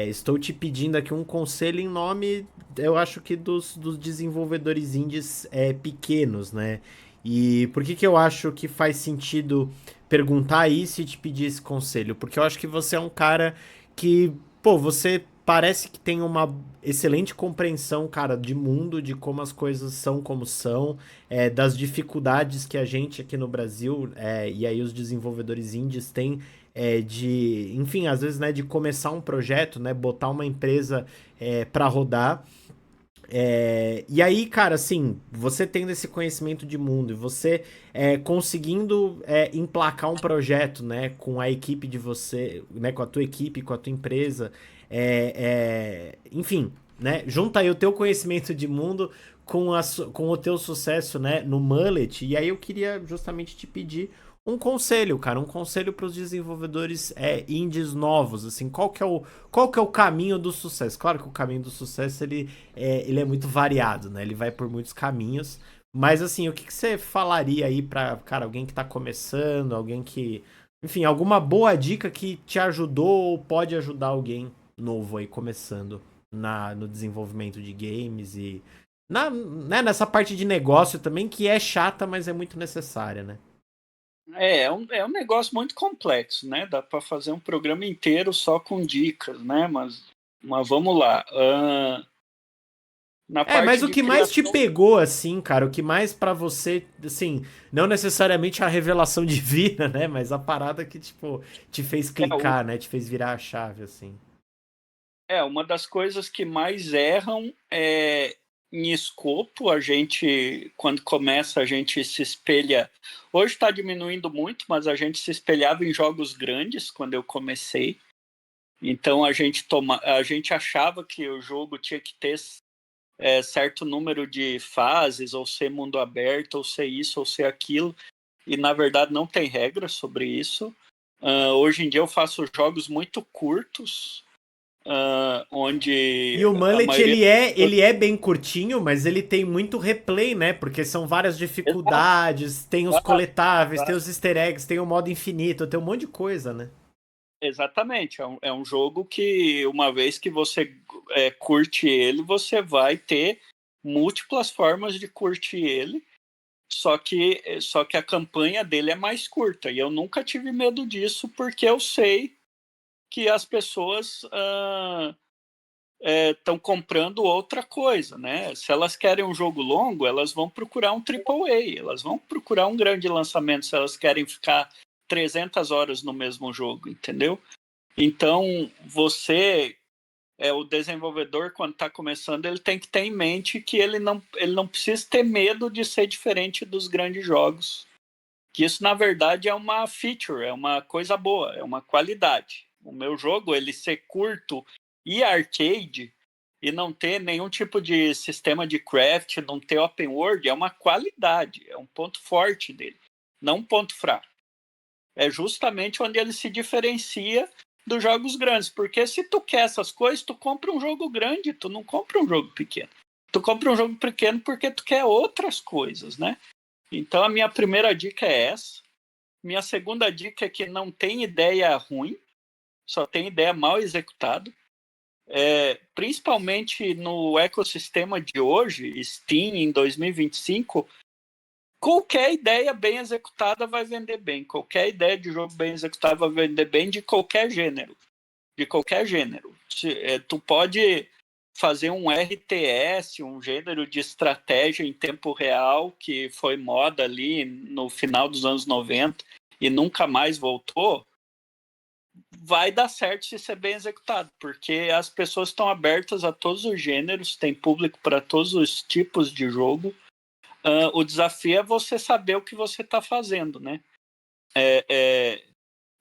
estou te pedindo aqui um conselho em nome, eu acho que dos desenvolvedores indies pequenos, né, e por que que eu acho que faz sentido perguntar isso e te pedir esse conselho? Porque eu acho que você é um cara que, pô, você parece que tem uma excelente compreensão, cara, de mundo, de como as coisas são como são, das dificuldades que a gente aqui no Brasil, e aí os desenvolvedores indies têm, enfim, às vezes, né, de começar um projeto, né, botar uma empresa para rodar. E aí, cara, assim, você tendo esse conhecimento de mundo e você conseguindo emplacar um projeto, né, com a equipe de você, né, com a tua equipe, com a tua empresa, enfim, né, junta aí o teu conhecimento de mundo com o teu sucesso, né, no Mullet, e aí eu queria justamente te pedir um conselho, cara, um conselho para os desenvolvedores indies novos, assim, qual que é o caminho do sucesso? Claro que o caminho do sucesso ele é muito variado, né? Ele vai por muitos caminhos. Mas assim, o que, que você falaria aí pra, cara, alguém que tá começando, alguém que. Enfim, alguma boa dica que te ajudou ou pode ajudar alguém novo aí começando no desenvolvimento de games e. Né, nessa parte de negócio também, que é chata, mas é muito necessária, né? É um negócio muito complexo, né? Dá para fazer um programa inteiro só com dicas, né? Mas vamos lá. Na Mas parte o de que mais te criação. pegou, assim, cara, o que mais pra você, assim, não necessariamente a revelação divina, né? Mas a parada que, tipo, te fez É, o- clicar, né? Te fez virar a chave, assim. uma das coisas que mais erram é em escopo. Quando começa, a gente se espelha. Hoje está diminuindo muito, mas a gente se espelhava em jogos grandes quando eu comecei. Então a gente achava que o jogo tinha que ter certo número de fases, ou ser mundo aberto, ou ser isso, ou ser aquilo. E na verdade não tem regra sobre isso. Hoje em dia eu faço jogos muito curtos, E onde o a Mullet, maioria. ele é bem curtinho, mas ele tem muito replay, né? Porque são várias Exato, dificuldades, tem os exato, coletáveis, tem exato. os easter eggs, tem o modo infinito, tem um monte de coisa, né? Exatamente, é um jogo que uma vez que você curte ele, você vai ter múltiplas formas de curtir ele, só que a campanha dele é mais curta, e eu nunca tive medo disso, porque eu sei que as pessoas estão comprando outra coisa, né? Se elas querem um jogo longo, elas vão procurar um AAA, elas vão procurar um grande lançamento se elas querem ficar 300 horas no mesmo jogo, entendeu? Então, o desenvolvedor, quando está começando, ele tem que ter em mente que ele não precisa ter medo de ser diferente dos grandes jogos. Que isso, na verdade, é uma feature, é uma coisa boa, é uma qualidade. O meu jogo, ele ser curto e arcade, e não ter nenhum tipo de sistema de craft, não ter open world, é uma qualidade, é um ponto forte dele, não um ponto fraco. É justamente onde ele se diferencia dos jogos grandes, porque se tu quer essas coisas, tu compra um jogo grande, tu não compra um jogo pequeno. Tu compra um jogo pequeno porque tu quer outras coisas, né? Então a minha primeira dica é essa. Minha segunda dica é que não tem ideia ruim, só tem ideia mal executada. principalmente no ecossistema de hoje, Steam em 2025, qualquer ideia bem executada vai vender bem. Qualquer ideia de jogo bem executada vai vender bem de qualquer gênero. De qualquer gênero. Tu pode fazer um RTS, um gênero de estratégia em tempo real, que foi moda ali no final dos anos 90 e nunca mais voltou, vai dar certo se ser bem executado, porque as pessoas estão abertas a todos os gêneros, tem público para todos os tipos de jogo. O desafio é você saber o que você está fazendo, né?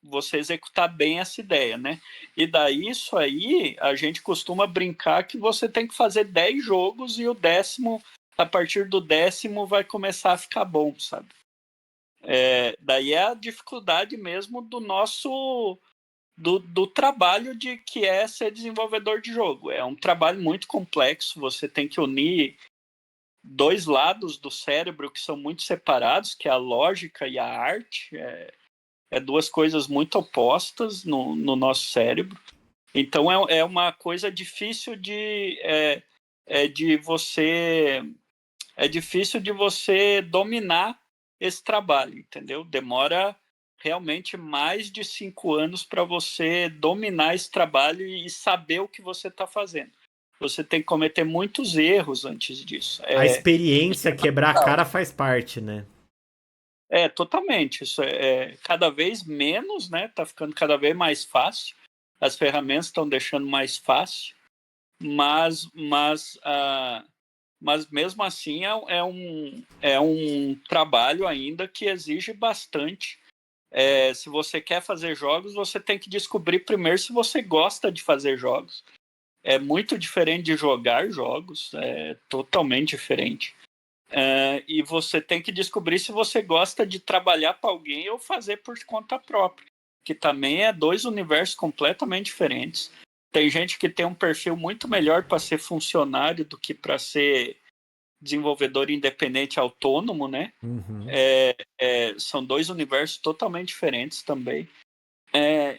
Você executar bem essa ideia, né? E daí, isso aí, a gente costuma brincar que você tem que fazer 10 jogos e o 10º, a partir do 10º, vai começar a ficar bom, sabe? Daí é a dificuldade mesmo do nosso... Do trabalho de que é ser desenvolvedor de jogo. É um trabalho muito complexo, você tem que unir dois lados do cérebro que são muito separados, que é a lógica e a arte. Duas coisas muito opostas no nosso cérebro. Então é uma coisa difícil de você... É difícil de você dominar esse trabalho, entendeu? Demora realmente mais de 5 anos para você dominar esse trabalho e saber o que você está fazendo. Você tem que cometer muitos erros antes disso. A experiência, quebrar a cara faz parte, né? Totalmente. Isso cada vez menos, né? Tá ficando cada vez mais fácil. As ferramentas estão deixando mais fácil, mas mesmo assim é um trabalho ainda que exige bastante. Se você quer fazer jogos, você tem que descobrir primeiro se você gosta de fazer jogos. É muito diferente de jogar jogos, é totalmente diferente. E você tem que descobrir se você gosta de trabalhar para alguém ou fazer por conta própria, que também é 2 universos completamente diferentes. Tem gente que tem um perfil muito melhor para ser funcionário do que para ser desenvolvedor independente autônomo, né? Uhum. São 2 universos totalmente diferentes também.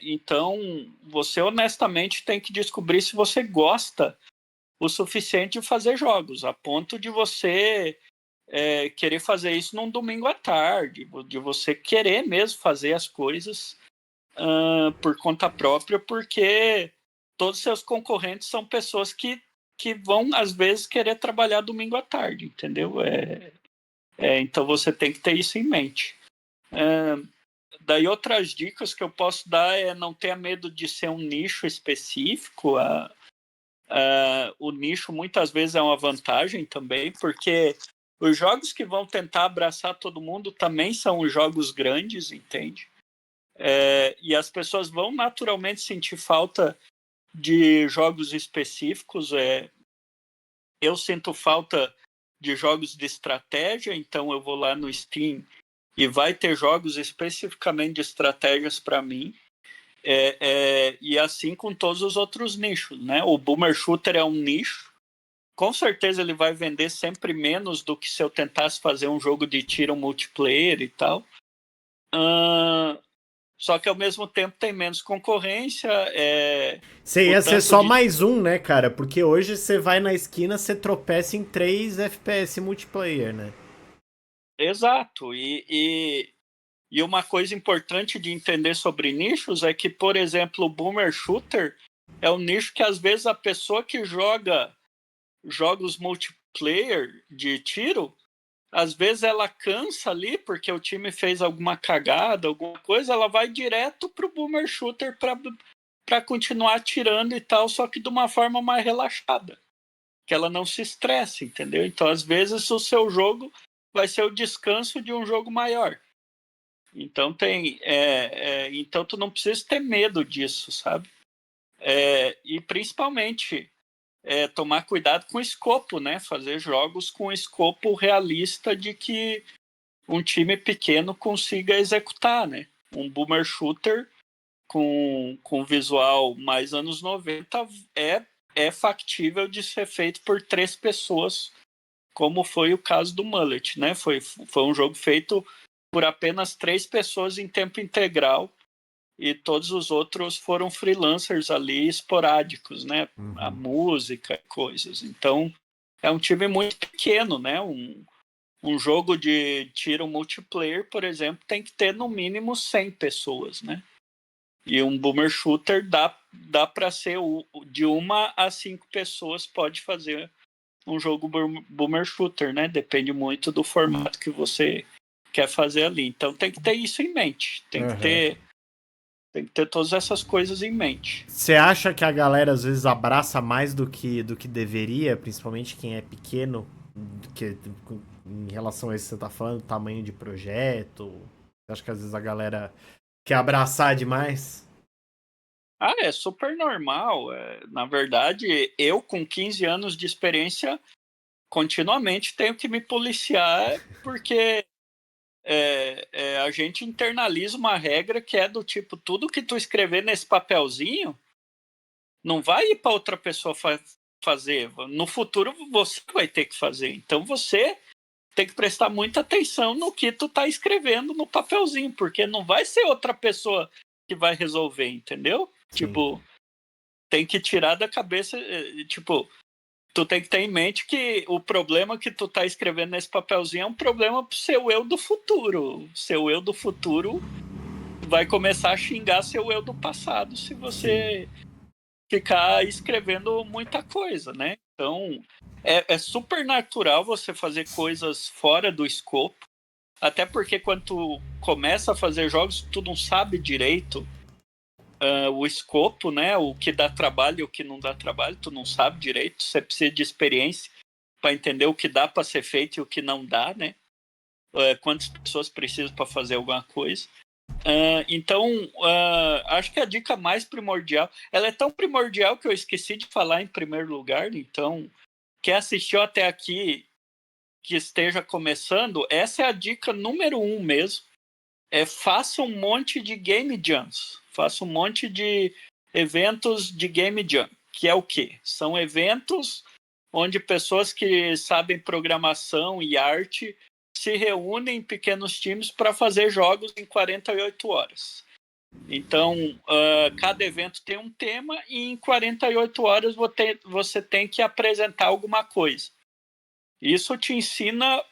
Então, você honestamente tem que descobrir se você gosta o suficiente de fazer jogos, a ponto de você querer fazer isso num domingo à tarde, de você querer mesmo fazer as coisas por conta própria, porque todos os seus concorrentes são pessoas que vão, às vezes, querer trabalhar domingo à tarde, entendeu? Então você tem que ter isso em mente. Daí outras dicas que eu posso dar é não ter medo de ser um nicho específico. O nicho muitas vezes é uma vantagem também, porque os jogos que vão tentar abraçar todo mundo também são os jogos grandes, entende? E as pessoas vão naturalmente sentir falta de jogos específicos. Eu sinto falta de jogos de estratégia, então eu vou lá no Steam e vai ter jogos especificamente de estratégias para mim. E assim com todos os outros nichos, né? O Boomer Shooter é um nicho. Com certeza ele vai vender sempre menos do que se eu tentasse fazer um jogo de tiro multiplayer e tal. Só que ao mesmo tempo tem menos concorrência. Você O ia ser tanto só de... mais um, né, cara? Porque hoje você vai na esquina, você tropeça em 3 FPS multiplayer, né? Exato. E uma coisa importante de entender sobre nichos é que, por exemplo, o Boomer Shooter é um nicho que às vezes a pessoa que joga jogos multiplayer de tiro, às vezes ela cansa ali porque o time fez alguma cagada, alguma coisa, ela vai direto pro Boomer Shooter para continuar tirando e tal, só que de uma forma mais relaxada, que ela não se estresse, entendeu? Então, às vezes, o seu jogo vai ser o descanso de um jogo maior. Então, então tu não precisa ter medo disso, sabe? E principalmente tomar cuidado com o escopo, né? Fazer jogos com escopo realista de que um time pequeno consiga executar, né? Um Boomer Shooter com visual mais anos 90 é factível de ser feito por 3 pessoas, como foi o caso do Mullet, né? Foi um jogo feito por apenas 3 pessoas em tempo integral e todos os outros foram freelancers ali esporádicos, né? A música, coisas. Então, é um time muito pequeno, né? Um jogo de tiro multiplayer, por exemplo, tem que ter no mínimo 100 pessoas, né? E um boomer shooter dá para ser de 1 a 5 pessoas pode fazer um jogo boomer shooter, né? Depende muito do formato que você quer fazer ali. Então tem que ter isso em mente. Tem que ter todas essas coisas em mente. Você acha que a galera às vezes abraça mais do que deveria, principalmente quem é pequeno, que, em relação a isso que você tá falando, tamanho de projeto? Você acha que às vezes a galera quer abraçar demais? Ah, é super normal. Na verdade, eu com 15 anos de experiência, continuamente tenho que me policiar, porque a gente internaliza uma regra que é do tipo, tudo que tu escrever nesse papelzinho não vai ir para outra pessoa fazer. No futuro você vai ter que fazer. Então você tem que prestar muita atenção no que tu tá escrevendo no papelzinho, porque não vai ser outra pessoa que vai resolver, entendeu? Sim. Tipo, tem que tirar da cabeça, tipo, tu tem que ter em mente que o problema que tu tá escrevendo nesse papelzinho é um problema pro seu eu do futuro. Seu eu do futuro vai começar a xingar seu eu do passado se você ficar escrevendo muita coisa, né? Então, é super natural você fazer coisas fora do escopo, até porque quando tu começa a fazer jogos, tu não sabe direito o escopo, né? O que dá trabalho e o que não dá trabalho, tu não sabe direito. Você precisa de experiência para entender o que dá para ser feito e o que não dá, né? Quantas pessoas precisam para fazer alguma coisa. Então, acho que a dica mais primordial, ela é tão primordial que eu esqueci de falar em primeiro lugar. Então, quem assistiu até aqui, que esteja começando, essa é a dica número 1 mesmo. Faça um monte de game jams, faça um monte de eventos de game jam, que é o quê? São eventos onde pessoas que sabem programação e arte se reúnem em pequenos times para fazer jogos em 48 horas. Então, cada evento tem um tema e em 48 horas você tem que apresentar alguma coisa. Isso te ensina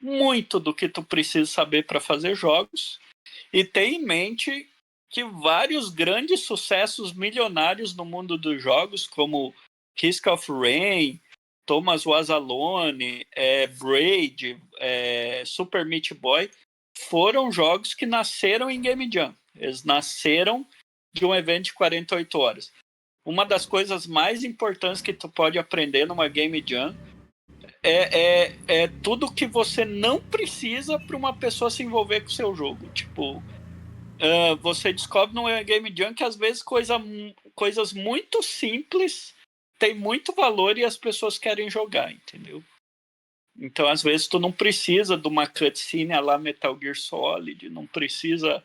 muito do que tu precisa saber para fazer jogos e tem em mente que vários grandes sucessos milionários no mundo dos jogos, como Risk of Rain, Thomas Was Alone, Braid, Super Meat Boy, foram jogos que nasceram em Game Jam. Eles nasceram de um evento de 48 horas. Uma das coisas mais importantes que tu pode aprender numa Game Jam é tudo que você não precisa para uma pessoa se envolver com o seu jogo. Tipo, você descobre no Game Jam que às vezes coisas muito simples têm muito valor e as pessoas querem jogar, entendeu? Então, às vezes, tu não precisa de uma cutscene a lá Metal Gear Solid, não precisa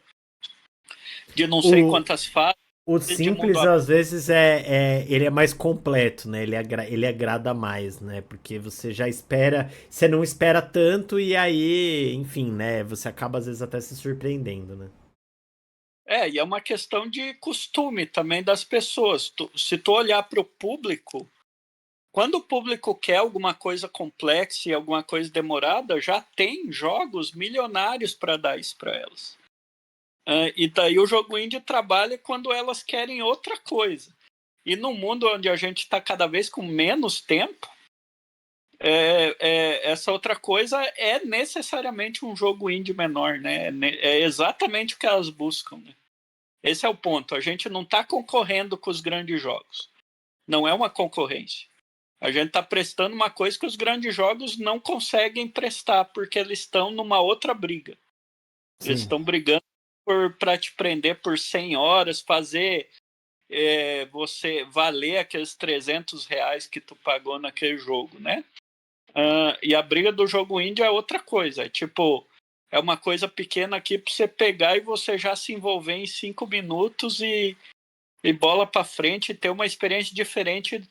de não sei O, quantas fases o de mundo simples, aberto. às vezes, ele é mais completo, né? Ele agrada mais, né? Porque você já espera. Você não espera tanto e aí, enfim, né? Você acaba, às vezes, até se surpreendendo, né? E é uma questão de costume também das pessoas. Se tu olhar para o público, quando o público quer alguma coisa complexa e alguma coisa demorada, já tem jogos milionários para dar isso para elas. E daí o jogo indie trabalha quando elas querem outra coisa. E no mundo onde a gente está cada vez com menos tempo, essa outra coisa é necessariamente um jogo indie menor, né? É exatamente o que elas buscam, né? Esse é o ponto. A gente não está concorrendo com os grandes jogos. Não é uma concorrência. A gente está prestando uma coisa que os grandes jogos não conseguem prestar, porque eles estão numa outra briga. Eles Sim. estão brigando para te prender por 100 horas, fazer você valer aqueles R$ 300 que tu pagou naquele jogo, né? E a briga do jogo indie é outra coisa. É uma coisa pequena aqui para você pegar e você já se envolver em 5 minutos e bola para frente e ter uma experiência diferente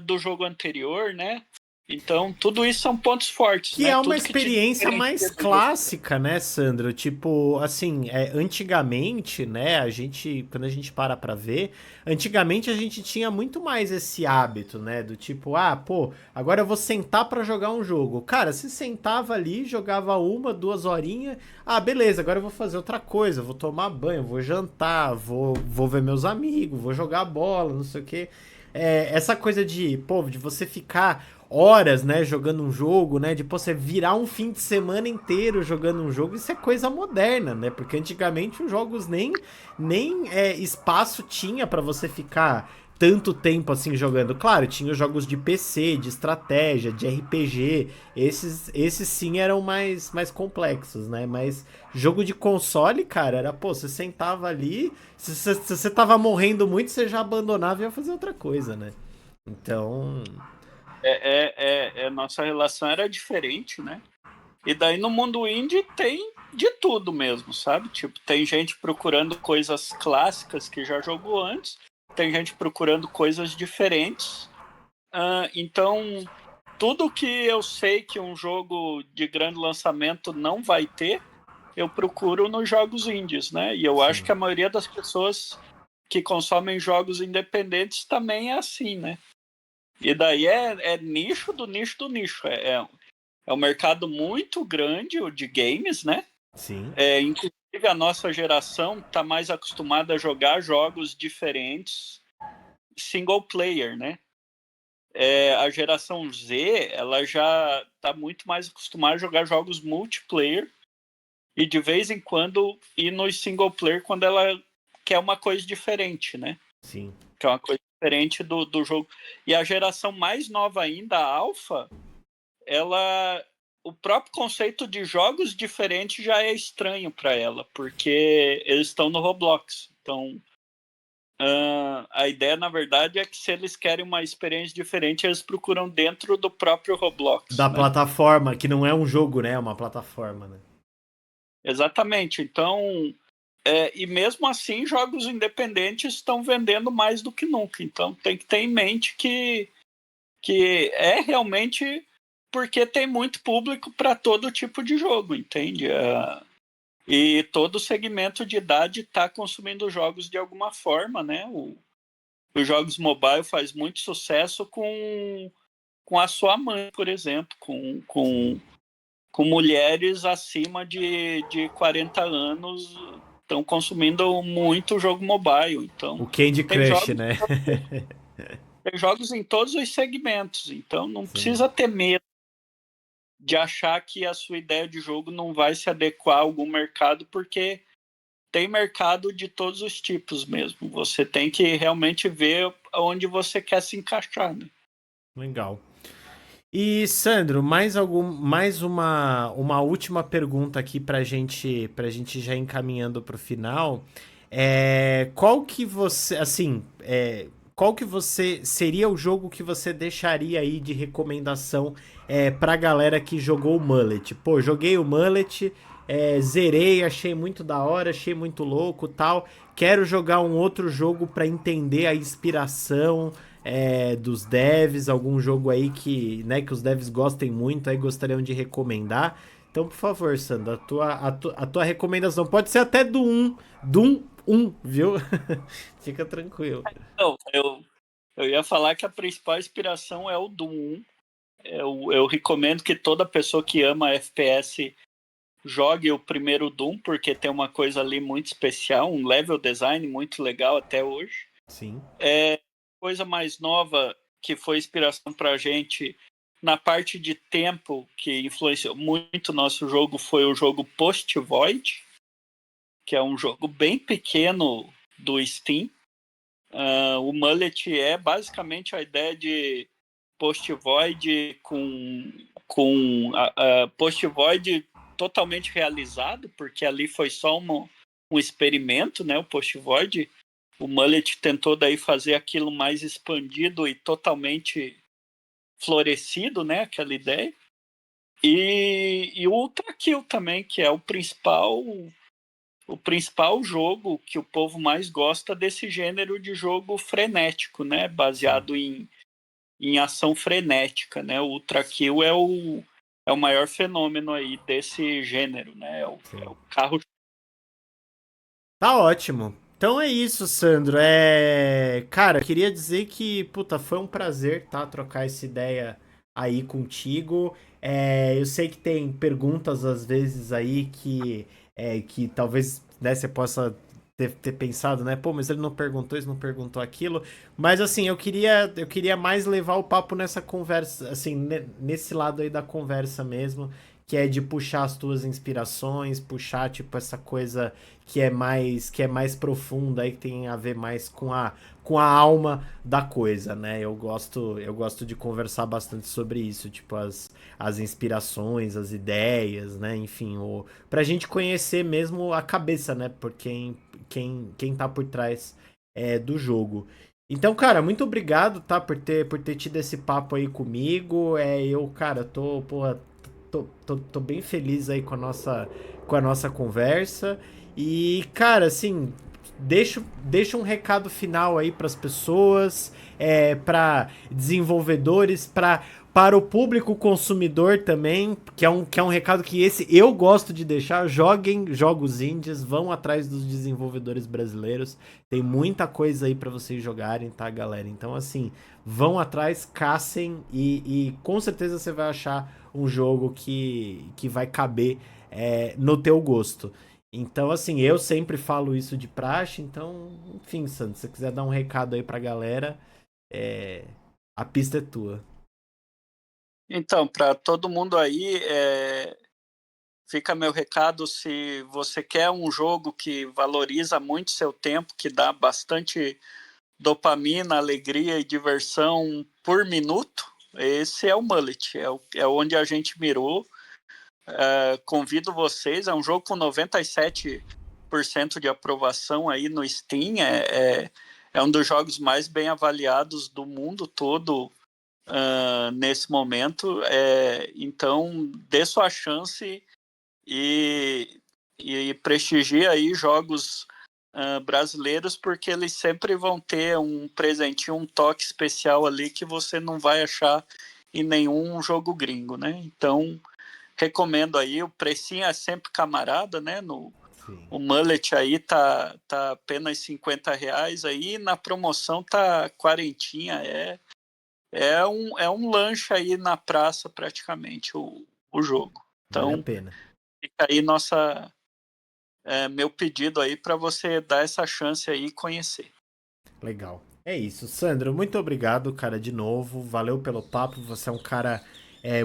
do jogo anterior, né? Então, tudo isso são pontos fortes, Que né? é uma Tudo que te experiência mais diferencia do jogo. clássica, né, Sandro? Tipo, assim, antigamente, né, quando a gente pra ver, antigamente a gente tinha muito mais esse hábito, né, do tipo, ah, pô, agora eu vou sentar pra jogar um jogo. Cara, você sentava ali, jogava 1, 2 horinhas, ah, beleza, agora eu vou fazer outra coisa, vou tomar banho, vou jantar, vou ver meus amigos, vou jogar bola, não sei o quê. Essa coisa de, pô, de você ficar horas, né, jogando um jogo, né, de pô, você virar um fim de semana inteiro jogando um jogo, isso é coisa moderna, né, porque antigamente os jogos nem espaço tinha pra você ficar tanto tempo assim jogando. Claro, tinha os jogos de PC, de estratégia, de RPG, esses sim eram mais complexos, né, mas jogo de console, cara, era, pô, você sentava ali, se você tava morrendo muito, você já abandonava e ia fazer outra coisa, né. Então, Nossa relação era diferente, né? E daí no mundo indie tem de tudo mesmo, sabe? Tipo, tem gente procurando coisas clássicas que já jogou antes, tem gente procurando coisas diferentes. Então, tudo que eu sei que um jogo de grande lançamento não vai ter, eu procuro nos jogos indies, né? E eu acho sim. que a maioria das pessoas que consomem jogos independentes também é assim, né? E daí é nicho do nicho do nicho. É um mercado muito grande, o de games, né? Sim, Inclusive, a nossa geração está mais acostumada a jogar jogos diferentes, single player, né? A geração Z, ela já está muito mais acostumada a jogar jogos multiplayer e de vez em quando ir nos single player quando ela quer uma coisa diferente, né? sim. Que é uma coisa diferente do jogo. E a geração mais nova ainda, a Alpha, ela o próprio conceito de jogos diferentes já é estranho para ela, porque eles estão no Roblox. Então, a ideia, na verdade, é que se eles querem uma experiência diferente, eles procuram dentro do próprio Roblox, Da né? plataforma, que não é um jogo, né? É uma plataforma, né? Exatamente. Então, e mesmo assim, jogos independentes estão vendendo mais do que nunca. Então, tem que ter em mente que é realmente porque tem muito público para todo tipo de jogo, entende? E todo segmento de idade está consumindo jogos de alguma forma, né? Os jogos mobile faz muito sucesso com a sua mãe, por exemplo, Sim. com mulheres acima de 40 anos estão consumindo muito jogo mobile. Então, O Candy tem Crush, jogos, né? tem jogos em todos os segmentos. Então, não Sim. precisa ter medo de achar que a sua ideia de jogo não vai se adequar a algum mercado, porque tem mercado de todos os tipos mesmo. Você tem que realmente ver onde você quer se encaixar, né? Legal. E, Sandro, mais uma última pergunta aqui pra gente já encaminhando pro final. Qual que você, assim, qual que você seria o jogo que você deixaria aí de recomendação pra galera que jogou o Mullet? Pô, joguei o Mullet, zerei, achei muito da hora, achei muito louco, tal. Quero jogar um outro jogo pra entender a inspiração dos devs, algum jogo aí que os devs gostem muito, aí gostariam de recomendar. Então, por favor, Sandro, a tua recomendação pode ser até do 1, viu? Fica tranquilo. Não, eu ia falar que a principal inspiração é o Doom 1. Eu recomendo que toda pessoa que ama FPS jogue o primeiro Doom, porque tem uma coisa ali muito especial, um level design muito legal até hoje. Sim, Coisa mais nova que foi inspiração para a gente na parte de tempo que influenciou muito o nosso jogo foi o jogo Post Void, que é um jogo bem pequeno do Steam. O Mullet é basicamente a ideia de Post Void com Post Void totalmente realizado, porque ali foi só um experimento, né? O Post Void. O Mullet tentou daí fazer aquilo mais expandido e totalmente florescido, né? Aquela ideia. E o Ultra Kill também, que é o principal jogo que o povo mais gosta desse gênero de jogo frenético, né? sim. Baseado em em ação frenética, né? O Ultra Kill é o maior fenômeno aí desse gênero, né? É o carro. Tá ótimo. Então é isso, Sandro. Cara, queria dizer que, puta, foi um prazer, tá? Trocar essa ideia aí contigo. Eu sei que tem perguntas às vezes aí que talvez, né, você possa ter pensado, né? Pô, mas ele não perguntou isso, não perguntou aquilo. Mas assim, eu queria mais levar o papo nessa conversa, assim, nesse lado aí da conversa mesmo, que é de puxar as tuas inspirações, puxar, tipo, essa coisa que é mais profunda aí, que tem a ver mais com a alma da coisa, né? Eu gosto de conversar bastante sobre isso, tipo as inspirações, as ideias, né? Enfim, pra gente conhecer mesmo a cabeça, né? Por quem tá por trás do jogo. Então, cara, muito obrigado, tá, por ter tido esse papo aí comigo. Cara, tô bem feliz aí com a nossa conversa. E, cara, assim, deixa um recado final aí para as pessoas, para desenvolvedores, para o público consumidor também, que é um recado que esse eu gosto de deixar. Joguem jogos indies, vão atrás dos desenvolvedores brasileiros. Tem muita coisa aí para vocês jogarem, tá, galera? Então, assim, vão atrás, caçem e com certeza você vai achar um jogo que vai caber no teu gosto. Então, assim, eu sempre falo isso de praxe, então, enfim, Sandro, se você quiser dar um recado aí pra galera, é, a pista é tua. Então, para todo mundo aí, fica meu recado: se você quer um jogo que valoriza muito seu tempo, que dá bastante dopamina, alegria e diversão por minuto, esse é o Mullet, é onde a gente mirou. Convido vocês, é um jogo com 97% de aprovação aí no Steam, é um dos jogos mais bem avaliados do mundo todo nesse momento, então dê sua chance e, e prestigie aí jogos brasileiros, porque eles sempre vão ter um presentinho, um toque especial ali que você não vai achar em nenhum jogo gringo, né? Então recomendo aí, o precinho é sempre camarada, né? Sim. O mullet aí tá apenas R$ 50 aí, na promoção tá quarentinha, é um lanche aí na praça praticamente o jogo. Vale a Então pena. fica aí meu pedido aí para você dar essa chance aí e conhecer. Legal. É isso, Sandro, muito obrigado, cara, de novo. Valeu pelo papo. Você é um cara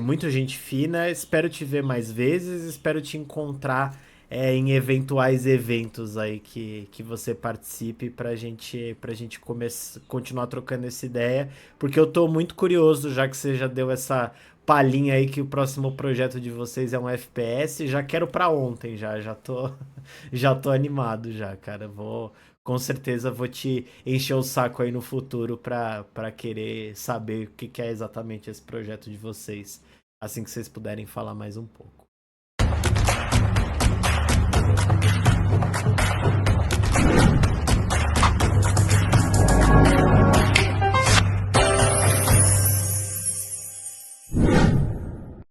muito gente fina. Espero te ver mais vezes. Espero te encontrar em eventuais eventos aí que você participe pra gente continuar trocando essa ideia. Porque eu tô muito curioso, já que você já deu essa palhinha aí que o próximo projeto de vocês é um FPS. Já quero pra ontem, já tô, já tô animado já, cara. Com certeza vou te encher o saco aí no futuro pra querer saber o que é exatamente esse projeto de vocês, assim que vocês puderem falar mais um pouco.